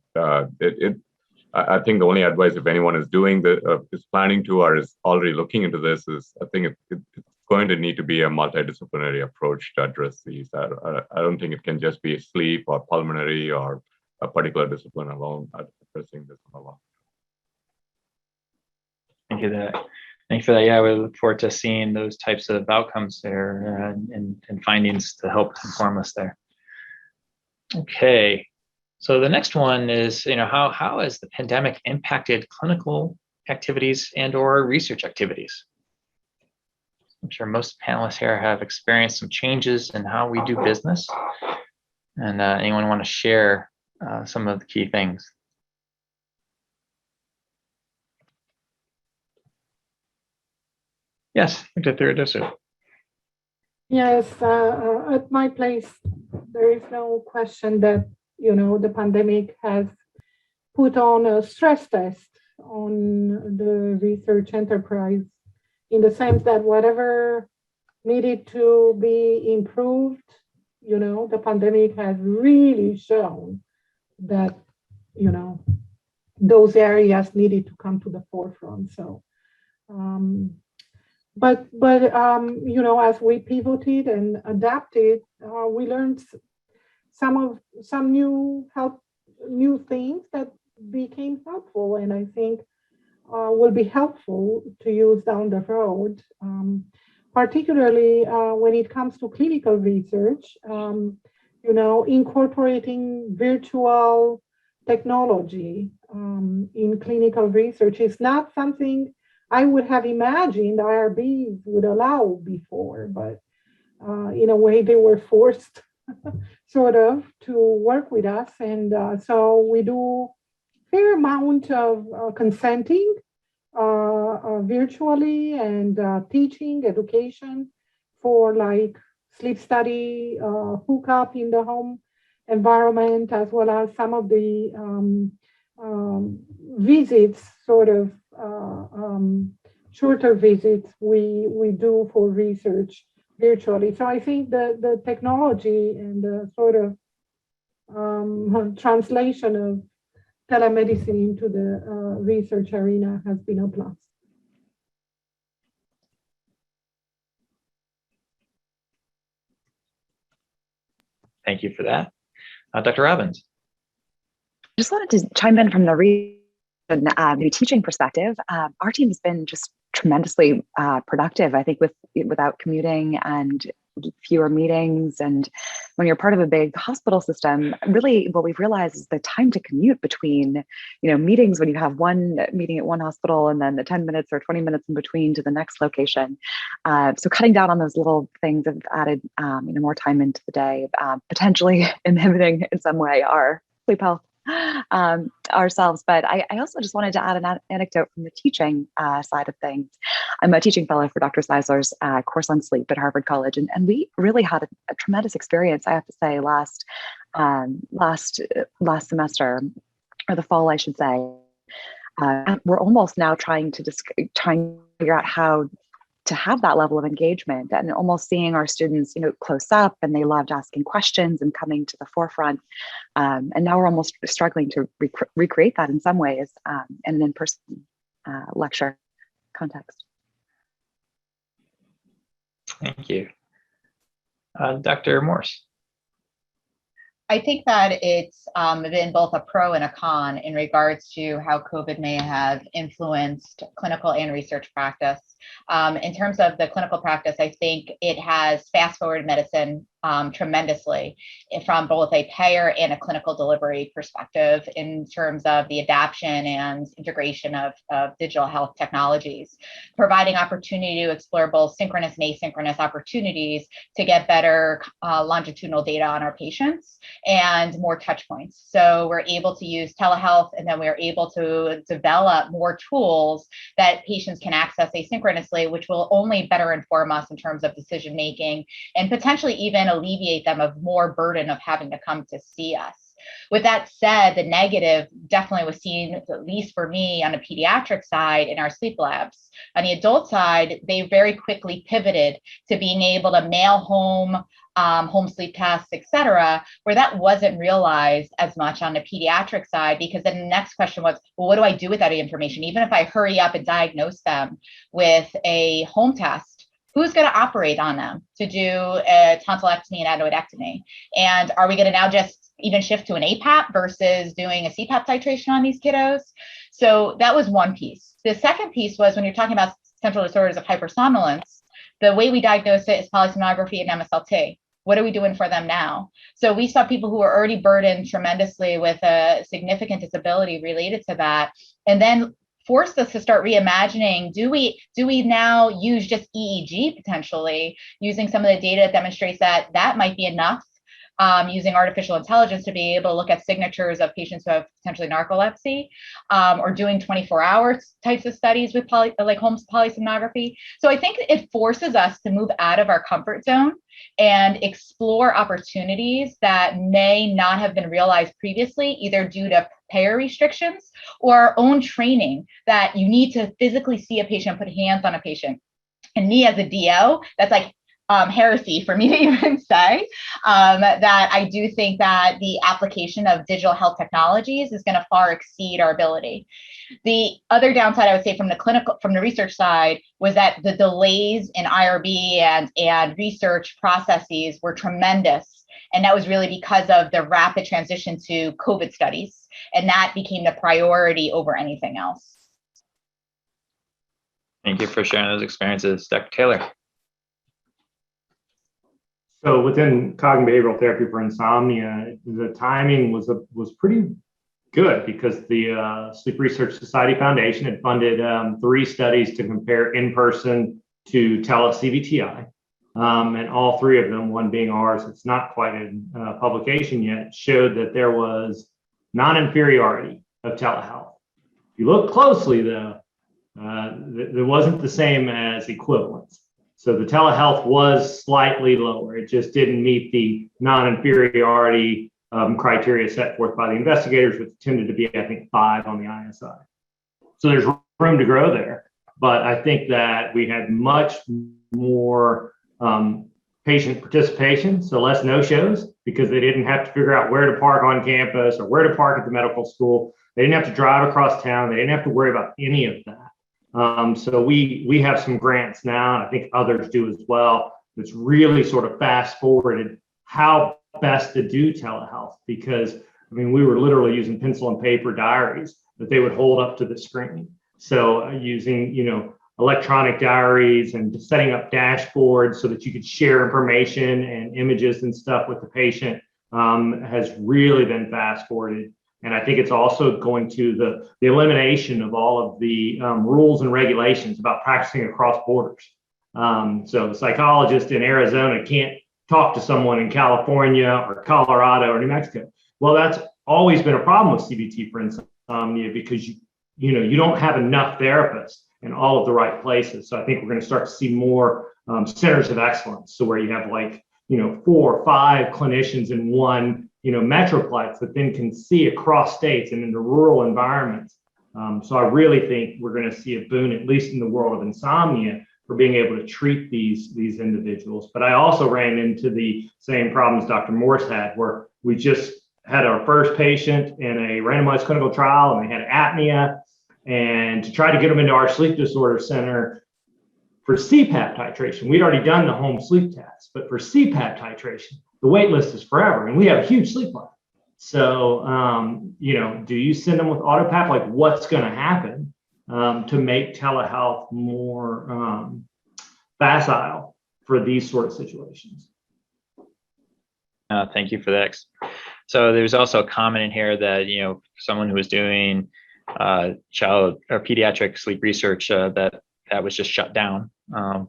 I think the only advice, if anyone is doing is planning to or is already looking into this, is I think it's going to need to be a multidisciplinary approach to address these. I don't think it can just be sleep or pulmonary or a particular discipline alone addressing this alone. Thank you for that. Yeah, we look forward to seeing those types of outcomes there and findings to help inform us there. Okay, so the next one is, how has the pandemic impacted clinical activities and or research activities? I'm sure most panelists here have experienced some changes in how we do business. And anyone want to share some of the key things? Yes, Dr. Theridosu. Yes, at my place, there is no question that, the pandemic has put on a stress test on the research enterprise, in the sense that whatever needed to be improved, the pandemic has really shown that, those areas needed to come to the forefront. So, but as we pivoted and adapted, we learned some new things that became helpful, and I think will be helpful to use down the road, particularly when it comes to clinical research. Incorporating virtual technology in clinical research is not something I would have imagined IRBs would allow before, but in a way they were forced sort of to work with us. And so we do a fair amount of consenting virtually, and teaching, education for like sleep study, hookup in the home environment, as well as some of the visits, sort of shorter visits we do for research virtually. So I think the technology and the sort of translation of telemedicine into the research arena has been a plus. Thank you for that. Dr. Robbins. I just wanted to chime in from the new teaching perspective. Our team has been just tremendously productive, I think, without commuting and fewer meetings. And when you're part of a big hospital system, really what we've realized is the time to commute between, meetings, when you have one meeting at one hospital and then the 10 minutes or 20 minutes in between to the next location. So cutting down on those little things have added more time into the day, potentially inhibiting in some way our sleep health ourselves. But I also just wanted to add an anecdote from the teaching side of things. I'm a teaching fellow for Dr. Seisler's course on sleep at Harvard College, and we really had a tremendous experience, I have to say, last semester, or the fall, I should say. We're almost now trying to figure out how to have that level of engagement, and almost seeing our students, close up, and they loved asking questions and coming to the forefront. And now we're almost struggling to recreate that in some ways in an in-person lecture context. Thank you. Dr. Morse. I think that it's been both a pro and a con in regards to how COVID may have influenced clinical and research practice. In terms of the clinical practice, I think it has fast-forwarded medicine tremendously from both a payer and a clinical delivery perspective in terms of the adoption and integration of digital health technologies, providing opportunity to explore both synchronous and asynchronous opportunities to get better longitudinal data on our patients and more touch points. So we're able to use telehealth, and then we're able to develop more tools that patients can access asynchronously, which will only better inform us in terms of decision making and potentially even alleviate them of more burden of having to come to see us. With that said, the negative definitely was seen, at least for me, on the pediatric side in our sleep labs. On the adult side, they very quickly pivoted to being able to mail home home sleep tests, et cetera, where that wasn't realized as much on the pediatric side, because then the next question was, well, what do I do with that information? Even if I hurry up and diagnose them with a home test, who's going to operate on them to do a tonsillectomy and adenoidectomy? And are we going to now just even shift to an APAP versus doing a CPAP titration on these kiddos? So that was one piece. The second piece was when you're talking about central disorders of hypersomnolence, the way we diagnose it is polysomnography and MSLT. What are we doing for them now? So we saw people who were already burdened tremendously with a significant disability related to that, and then forced us to start reimagining, do we now use just EEG potentially, using some of the data that demonstrates that might be enough, using artificial intelligence to be able to look at signatures of patients who have potentially narcolepsy, or doing 24-hour types of studies with like home polysomnography. So I think it forces us to move out of our comfort zone and explore opportunities that may not have been realized previously, either due to payer restrictions or our own training that you need to physically see a patient, put hands on a patient. And me as a DO, that's like heresy for me to even say, that I do think that the application of digital health technologies is going to far exceed our ability. The other downside, I would say, from the research side, was that the delays in IRB and research processes were tremendous. And that was really because of the rapid transition to COVID studies. And that became the priority over anything else. Thank you for sharing those experiences. Dr. Taylor. So within cognitive behavioral therapy for insomnia, the timing was pretty good because the Sleep Research Society Foundation had funded 3 studies to compare in-person to tele-CBTI. And all 3 of them, one being ours, it's not quite in publication yet, showed that there was non-inferiority of telehealth. If you look closely though, there wasn't the same as equivalence. So the telehealth was slightly lower. It just didn't meet the non-inferiority criteria set forth by the investigators, which tended to be, I think, 5 on the ISI. So there's room to grow there. But I think that we had much more patient participation, so less no-shows, because they didn't have to figure out where to park on campus or where to park at the medical school. They didn't have to drive across town. They didn't have to worry about any of that. So we have some grants now, and I think others do as well, that's really sort of fast forwarded how best to do telehealth, because I mean, we were literally using pencil and paper diaries that they would hold up to the screen. So using, electronic diaries and setting up dashboards so that you could share information and images and stuff with the patient has really been fast forwarded. And I think it's also going to the elimination of all of the rules and regulations about practicing across borders. So the psychologist in Arizona can't talk to someone in California or Colorado or New Mexico. Well, that's always been a problem with CBT for insomnia, because you don't have enough therapists in all of the right places. So I think we're going to start to see more centers of excellence. So where you have 4 or 5 clinicians in one metroplex that then can see across states and into rural environments. So I really think we're going to see a boon, at least in the world of insomnia, for being able to treat these individuals. But I also ran into the same problems Dr. Morse had, where we just had our first patient in a randomized clinical trial, and they had apnea. And to try to get them into our sleep disorder center for CPAP titration, we'd already done the home sleep test, but for CPAP titration, the wait list is forever, and we have a huge sleep line. So, do you send them with AutoPAP? Like, what's going to happen to make telehealth more facile for these sort of situations? Thank you for that. So there's also a comment in here that, someone who was doing child or pediatric sleep research that was just shut down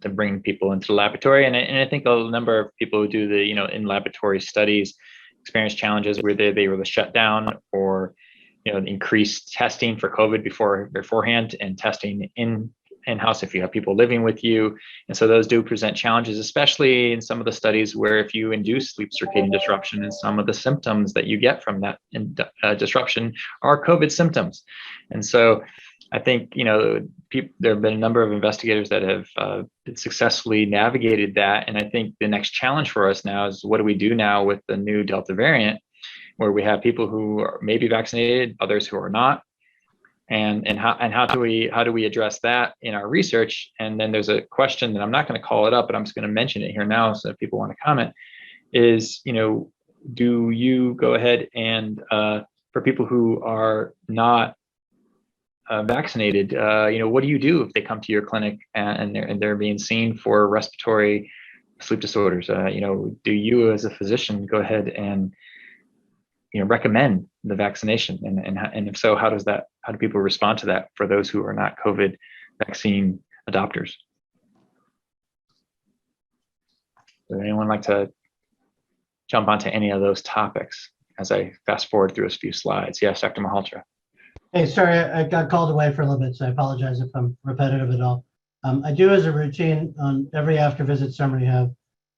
to bring people into the laboratory. And I think a number of people who do the, in laboratory studies experience challenges where they were shut down, or, increased testing for COVID beforehand, and testing in-house if you have people living with you. And so those do present challenges, especially in some of the studies where if you induce sleep circadian disruption, and some of the symptoms that you get from that disruption are COVID symptoms. And so I think, there have been a number of investigators that have successfully navigated that. And I think the next challenge for us now is, what do we do now with the new Delta variant, where we have people who are maybe vaccinated, others who are not, and how do we address that in our research? And then there's a question that I'm not going to call it up, but I'm just going to mention it here now, so if people want to comment, is, do you go ahead and for people who are not vaccinated, what do you do if they come to your clinic and they're being seen for respiratory sleep disorders. Do you as a physician go ahead and recommend the vaccination, and if so, how do people respond to that for those who are not COVID vaccine adopters? Would anyone like to jump onto any of those topics as I fast forward through a few slides? Yes, Dr. Malhotra. Hey, sorry, I got called away for a little bit, so I apologize if I'm repetitive at all. I do, as a routine, on every after visit summary, have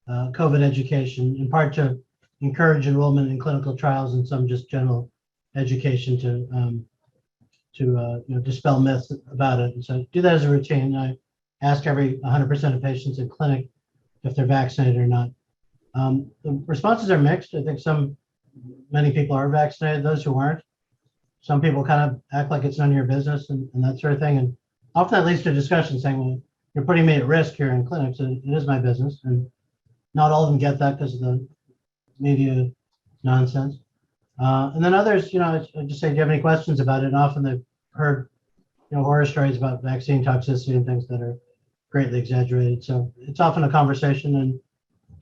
COVID education, in part to encourage enrollment in clinical trials and some just general education to dispel myths about it. And so I do that as a routine. I ask every 100% of patients in clinic if they're vaccinated or not. The responses are mixed. I think many people are vaccinated, those who aren't. Some people kind of act like it's none of your business and that sort of thing. And often that leads to a discussion saying, well, you're putting me at risk here in clinics, so it is my business. And not all of them get that because of the media nonsense. And then others, I just say, do you have any questions about it? And often they've heard, horror stories about vaccine toxicity and things that are greatly exaggerated. So it's often a conversation, and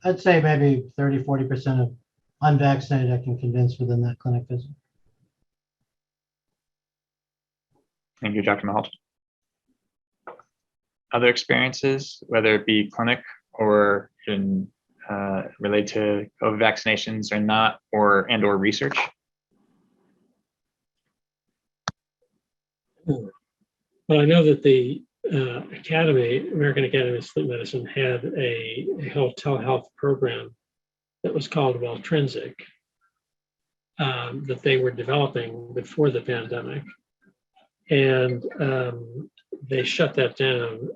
I'd say maybe 30, 40% of unvaccinated I can convince within that clinic visit. Thank you, Dr. Malhotra. Other experiences, whether it be clinic or in related to COVID vaccinations or not, or research? Well, I know that the American Academy of Sleep Medicine had a telehealth program that was called Welltrinsic that they were developing before the pandemic. And they shut that down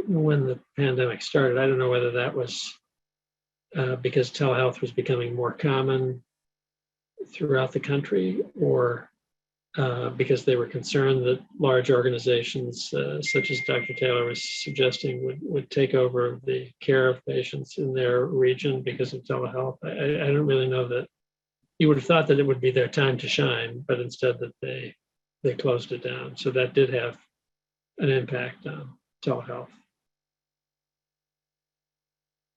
when the pandemic started. I don't know whether that was because telehealth was becoming more common throughout the country, or because they were concerned that large organizations such as Dr. Taylor was suggesting would take over the care of patients in their region because of telehealth. I don't really know that. You would have thought that it would be their time to shine, but instead that they closed it down. So that did have an impact on telehealth.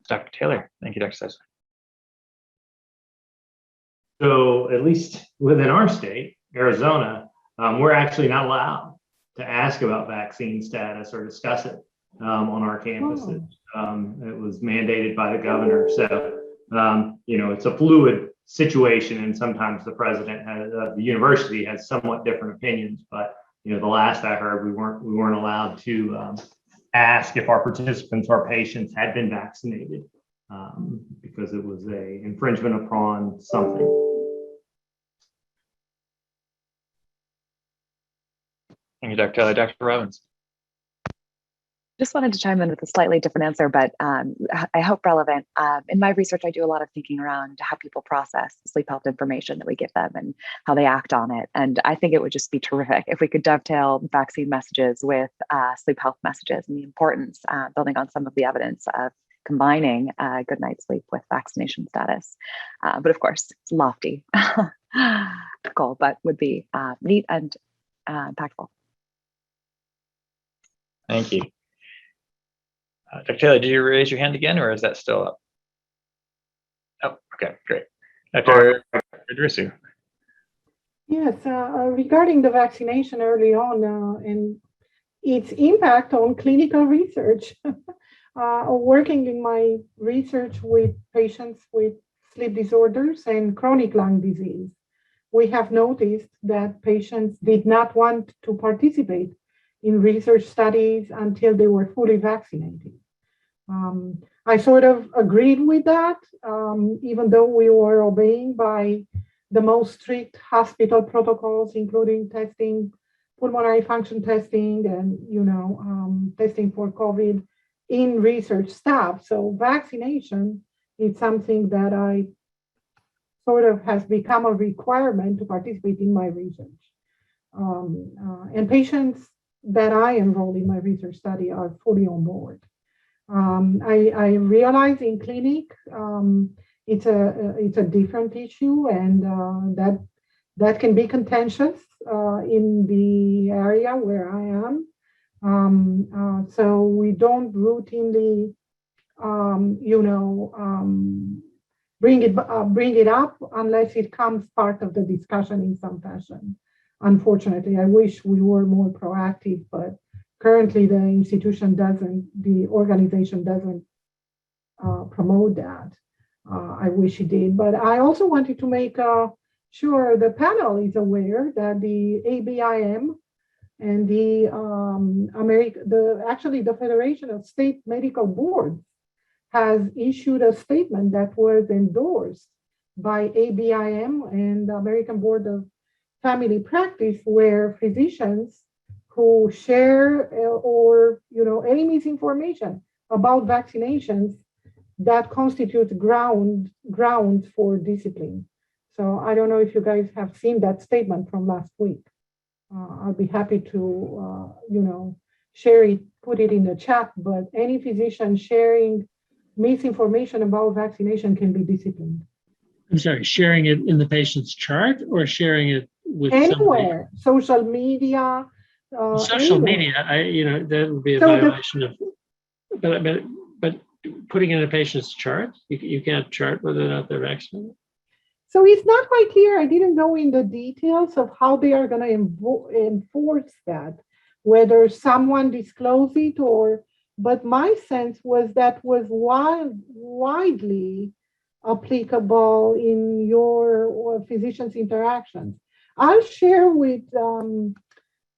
Dr. Taylor. Thank you, Dr. Sessler. So at least within our state, Arizona, we're actually not allowed to ask about vaccine status or discuss it on our campuses. It was mandated by the governor. So, it's a fluid situation, and sometimes the president the university has somewhat different opinions. But the last I heard, we weren't allowed to ask if our participants, our patients, had been vaccinated because it was a infringement upon something. Thank you, Dr. Taylor. Dr. Robbins. Just wanted to chime in with a slightly different answer, but I hope relevant. In my research, I do a lot of thinking around how people process sleep health information that we give them and how they act on it. And I think it would just be terrific if we could dovetail vaccine messages with sleep health messages, and the importance, building on some of the evidence of combining good night's sleep with vaccination status. But of course, it's a lofty goal, but would be neat and impactful. Thank you. Dr. Taylor, did you raise your hand again, or is that still up? Oh, okay, great. Dr. Idrisu. Yes, regarding the vaccination early on and its impact on clinical research, working in my research with patients with sleep disorders and chronic lung disease, we have noticed that patients did not want to participate in research studies until they were fully vaccinated. I sort of agreed with that, even though we were obeying by the most strict hospital protocols, including testing, pulmonary function testing, and testing for COVID in research staff. So vaccination is something that I sort of has become a requirement to participate in my research. And patients that I enroll in my research study are fully on board. I realize in clinic it's a different issue, and that can be contentious in the area where I am. So we don't routinely, bring it up unless it comes part of the discussion in some fashion. Unfortunately, I wish we were more proactive, but currently the institution doesn't, the organization doesn't promote that. I wish it did, but I also wanted to make sure the panel is aware that the ABIM and the the Federation of State Medical Boards has issued a statement that was endorsed by ABIM and the American Board of Family Practice, where physicians who share or any misinformation about vaccinations, that constitutes grounds for discipline. So I don't know if you guys have seen that statement from last week. I'll be happy to share it, put it in the chat, but any physician sharing misinformation about vaccination can be disciplined. I'm sorry, sharing it in the patient's chart or sharing it with anywhere, somebody? social media. Social media, that would be a violation of. But putting in a patient's chart, you can't chart whether or not they're vaccinated. So it's not quite clear. I didn't go in the details of how they are going to enforce that, whether someone disclose it but my sense was that was widely applicable in your physicians' interactions. I'll share with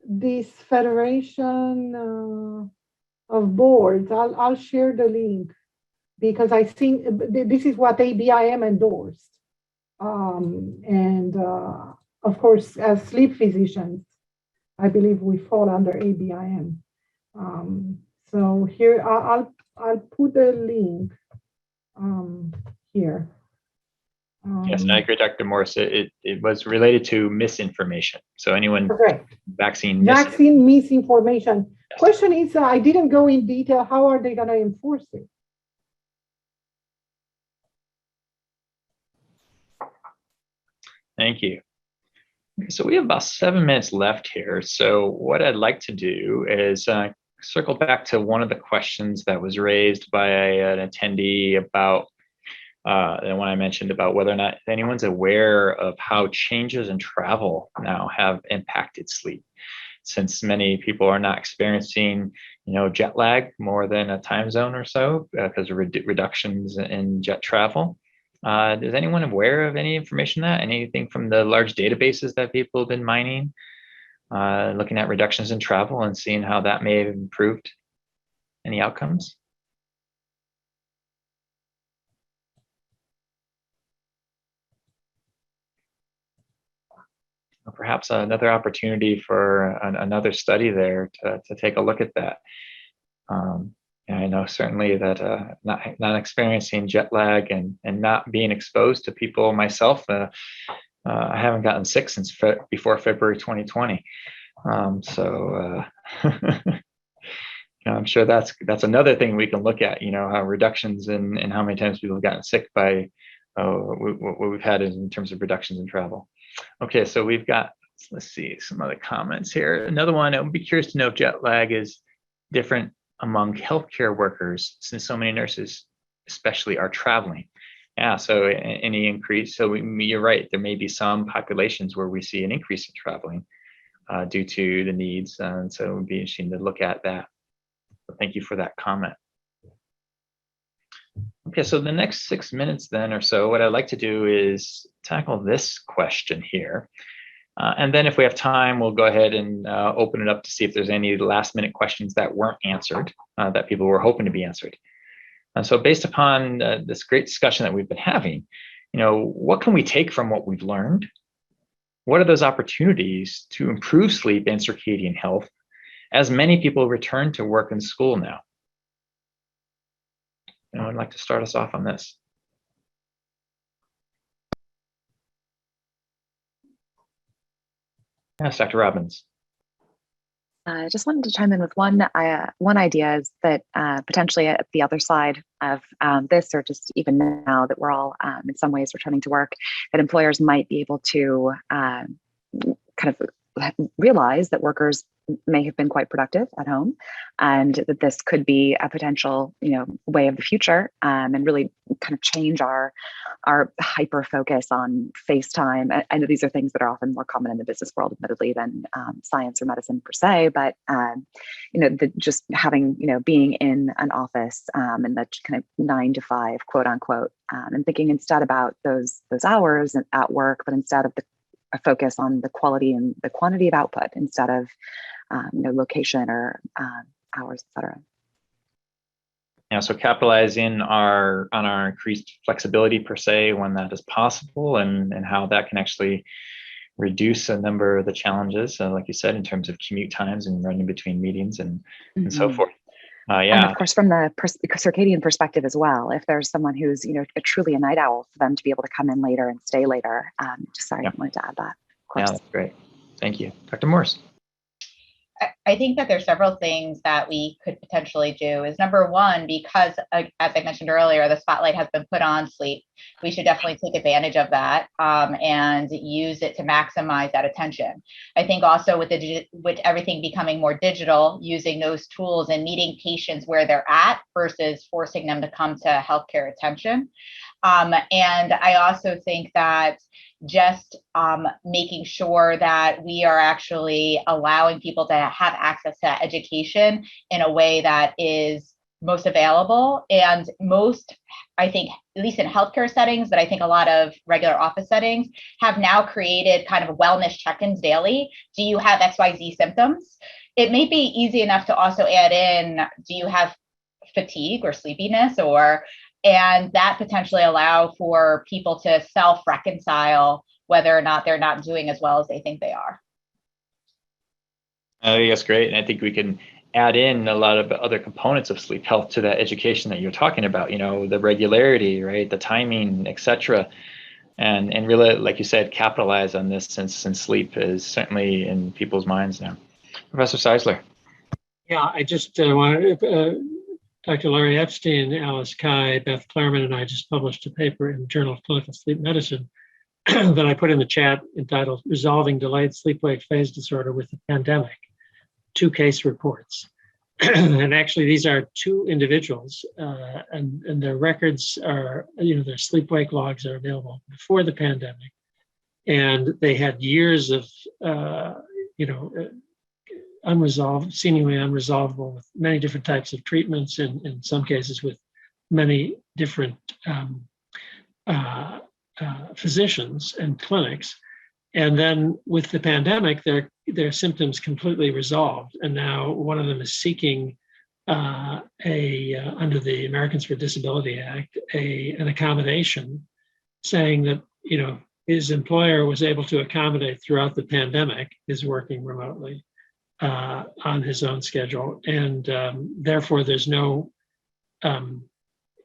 this Federation of Boards, I'll share the link because I think this is what ABIM endorsed. Of course, as sleep physicians, I believe we fall under ABIM. So here, I'll put the link here. Yes, and I agree, Dr. Morris. It was related to misinformation. So anyone vaccine misinformation. Yes. Question is, I didn't go in detail. How are they going to enforce it? Thank you. So we have about 7 minutes left here. So what I'd like to do is circle back to one of the questions that was raised by an attendee about and when I mentioned about whether or not anyone's aware of how changes in travel now have impacted sleep, since many people are not experiencing, jet lag more than a time zone or so because of reductions in jet travel. Is anyone aware of any information that anything from the large databases that people have been mining, looking at reductions in travel and seeing how that may have improved any outcomes? Or perhaps another opportunity for another study there to take a look at that. And I know certainly that not experiencing jet lag and not being exposed to people myself, I haven't gotten sick since before February 2020. I'm sure that's another thing we can look at. How reductions in how many times people have gotten sick by what we've had in terms of reductions in travel. Okay, so we've got, let's see, some other comments here. Another one, I would be curious to know if jet lag is different among healthcare workers, since so many nurses especially are traveling. Yeah, so any increase, so you're right, there may be some populations where we see an increase in traveling due to the needs, and so it would be interesting to look at that. So thank you for that comment. Okay, so the next 6 minutes then or so, what I'd like to do is tackle this question here. And then if we have time, we'll go ahead and open it up to see if there's any last minute questions that weren't answered, that people were hoping to be answered. And so based upon this great discussion that we've been having, what can we take from what we've learned? What are those opportunities to improve sleep and circadian health as many people return to work and school now? I'd like to start us off on this. Yes, Dr. Robbins. I just wanted to chime in with one idea is that potentially at the other side of this, or just even now that we're all in some ways returning to work, that employers might be able to kind of realize that workers may have been quite productive at home, and that this could be a potential, way of the future, and really kind of change our hyper focus on FaceTime. I know these are things that are often more common in the business world, admittedly, than science or medicine per se, but just having, being in an office, and that kind of 9 to 5, quote unquote, and thinking instead about those hours at work, but instead of a focus on the quality and the quantity of output instead of location or hours, et cetera. Yeah, so capitalizing on our increased flexibility per se when that is possible, and how that can actually reduce a number of the challenges, like you said, in terms of commute times and running between meetings and so forth. And of course, from the circadian perspective as well, if there's someone who's truly a night owl, for them to be able to come in later and stay later. I wanted to add that. Of course. Yeah, that's great. Thank you, Dr. Morse. I think that there's several things that we could potentially do. Is number one, because as I mentioned earlier, the spotlight has been put on sleep. We should definitely take advantage of that, and use it to maximize that attention. I think also with everything becoming more digital, using those tools and meeting patients where they're at versus forcing them to come to healthcare attention. And I also think that just making sure that we are actually allowing people to have access to education in a way that is most available and most, I think, at least in healthcare settings, but I think a lot of regular office settings have now created kind of wellness check-ins daily. Do you have XYZ symptoms? It may be easy enough to also add in, do you have fatigue or sleepiness, and that potentially allow for people to self-reconcile whether or not they're not doing as well as they think they are. I think that's great. And I think we can add in a lot of other components of sleep health to that education that you're talking about, the regularity, right? The timing, et cetera. And really, like you said, capitalize on this since sleep is certainly in people's minds now. Professor Seisler. Yeah, I just wanted Dr. Larry Epstein, Alice Kai, Beth Clarman, and I just published a paper in the Journal of Clinical Sleep Medicine that I put in the chat entitled Resolving Delayed Sleep-Wake Phase Disorder with the Pandemic, 2 case reports. And actually, these are 2 individuals, and their records are, their sleep-wake logs are available before the pandemic. And they had years of, unresolved, seemingly unresolvable, with many different types of treatments, and in some cases with many different physicians and clinics. And then with the pandemic, their symptoms completely resolved. And now one of them is seeking under the Americans with Disability Act, an accommodation, saying that, his employer was able to accommodate throughout the pandemic his working remotely on his own schedule. And therefore there's no,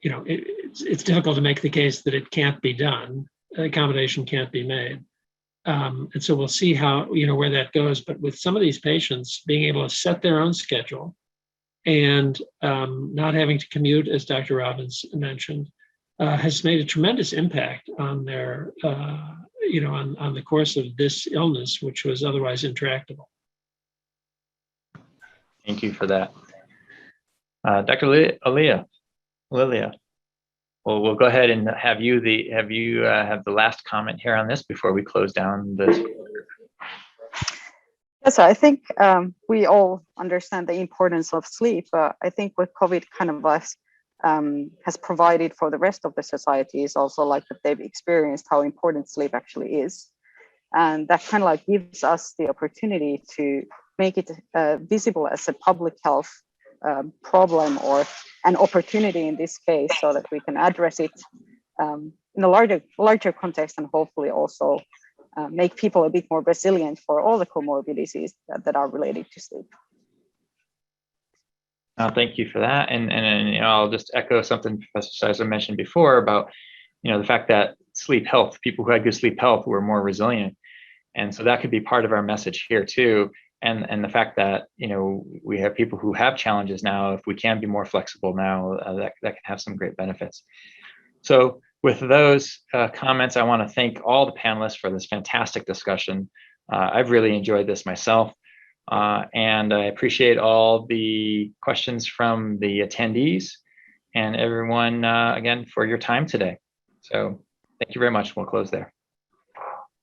it's difficult to make the case that it can't be done, accommodation can't be made. And so we'll see how, where that goes. But with some of these patients being able to set their own schedule and not having to commute, as Dr. Robbins mentioned, has made a tremendous impact on their, on the course of this illness, which was otherwise intractable. Thank you for that. Dr. Lilia. Well, we'll go ahead and have you have the last comment here on this before we close down this. Yes, I think we all understand the importance of sleep. I think what COVID kind of has provided for the rest of the society is also like that they've experienced how important sleep actually is. And that kind of like gives us the opportunity to make it visible as a public health problem or an opportunity in this case, so that we can address it in a larger context, and hopefully also make people a bit more resilient for all the comorbidities that are related to sleep. Thank you for that. And I'll just echo something Professor Seisler mentioned before about, the fact that sleep health, people who had good sleep health were more resilient. And so that could be part of our message here too. And the fact that, we have people who have challenges now, if we can be more flexible now, that can have some great benefits. So with those comments, I want to thank all the panelists for this fantastic discussion. I've really enjoyed this myself. And I appreciate all the questions from the attendees and everyone, again, for your time today. So thank you very much. We'll close there.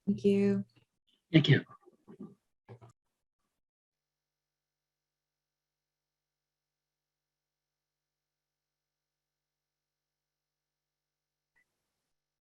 Thank you. Thank you.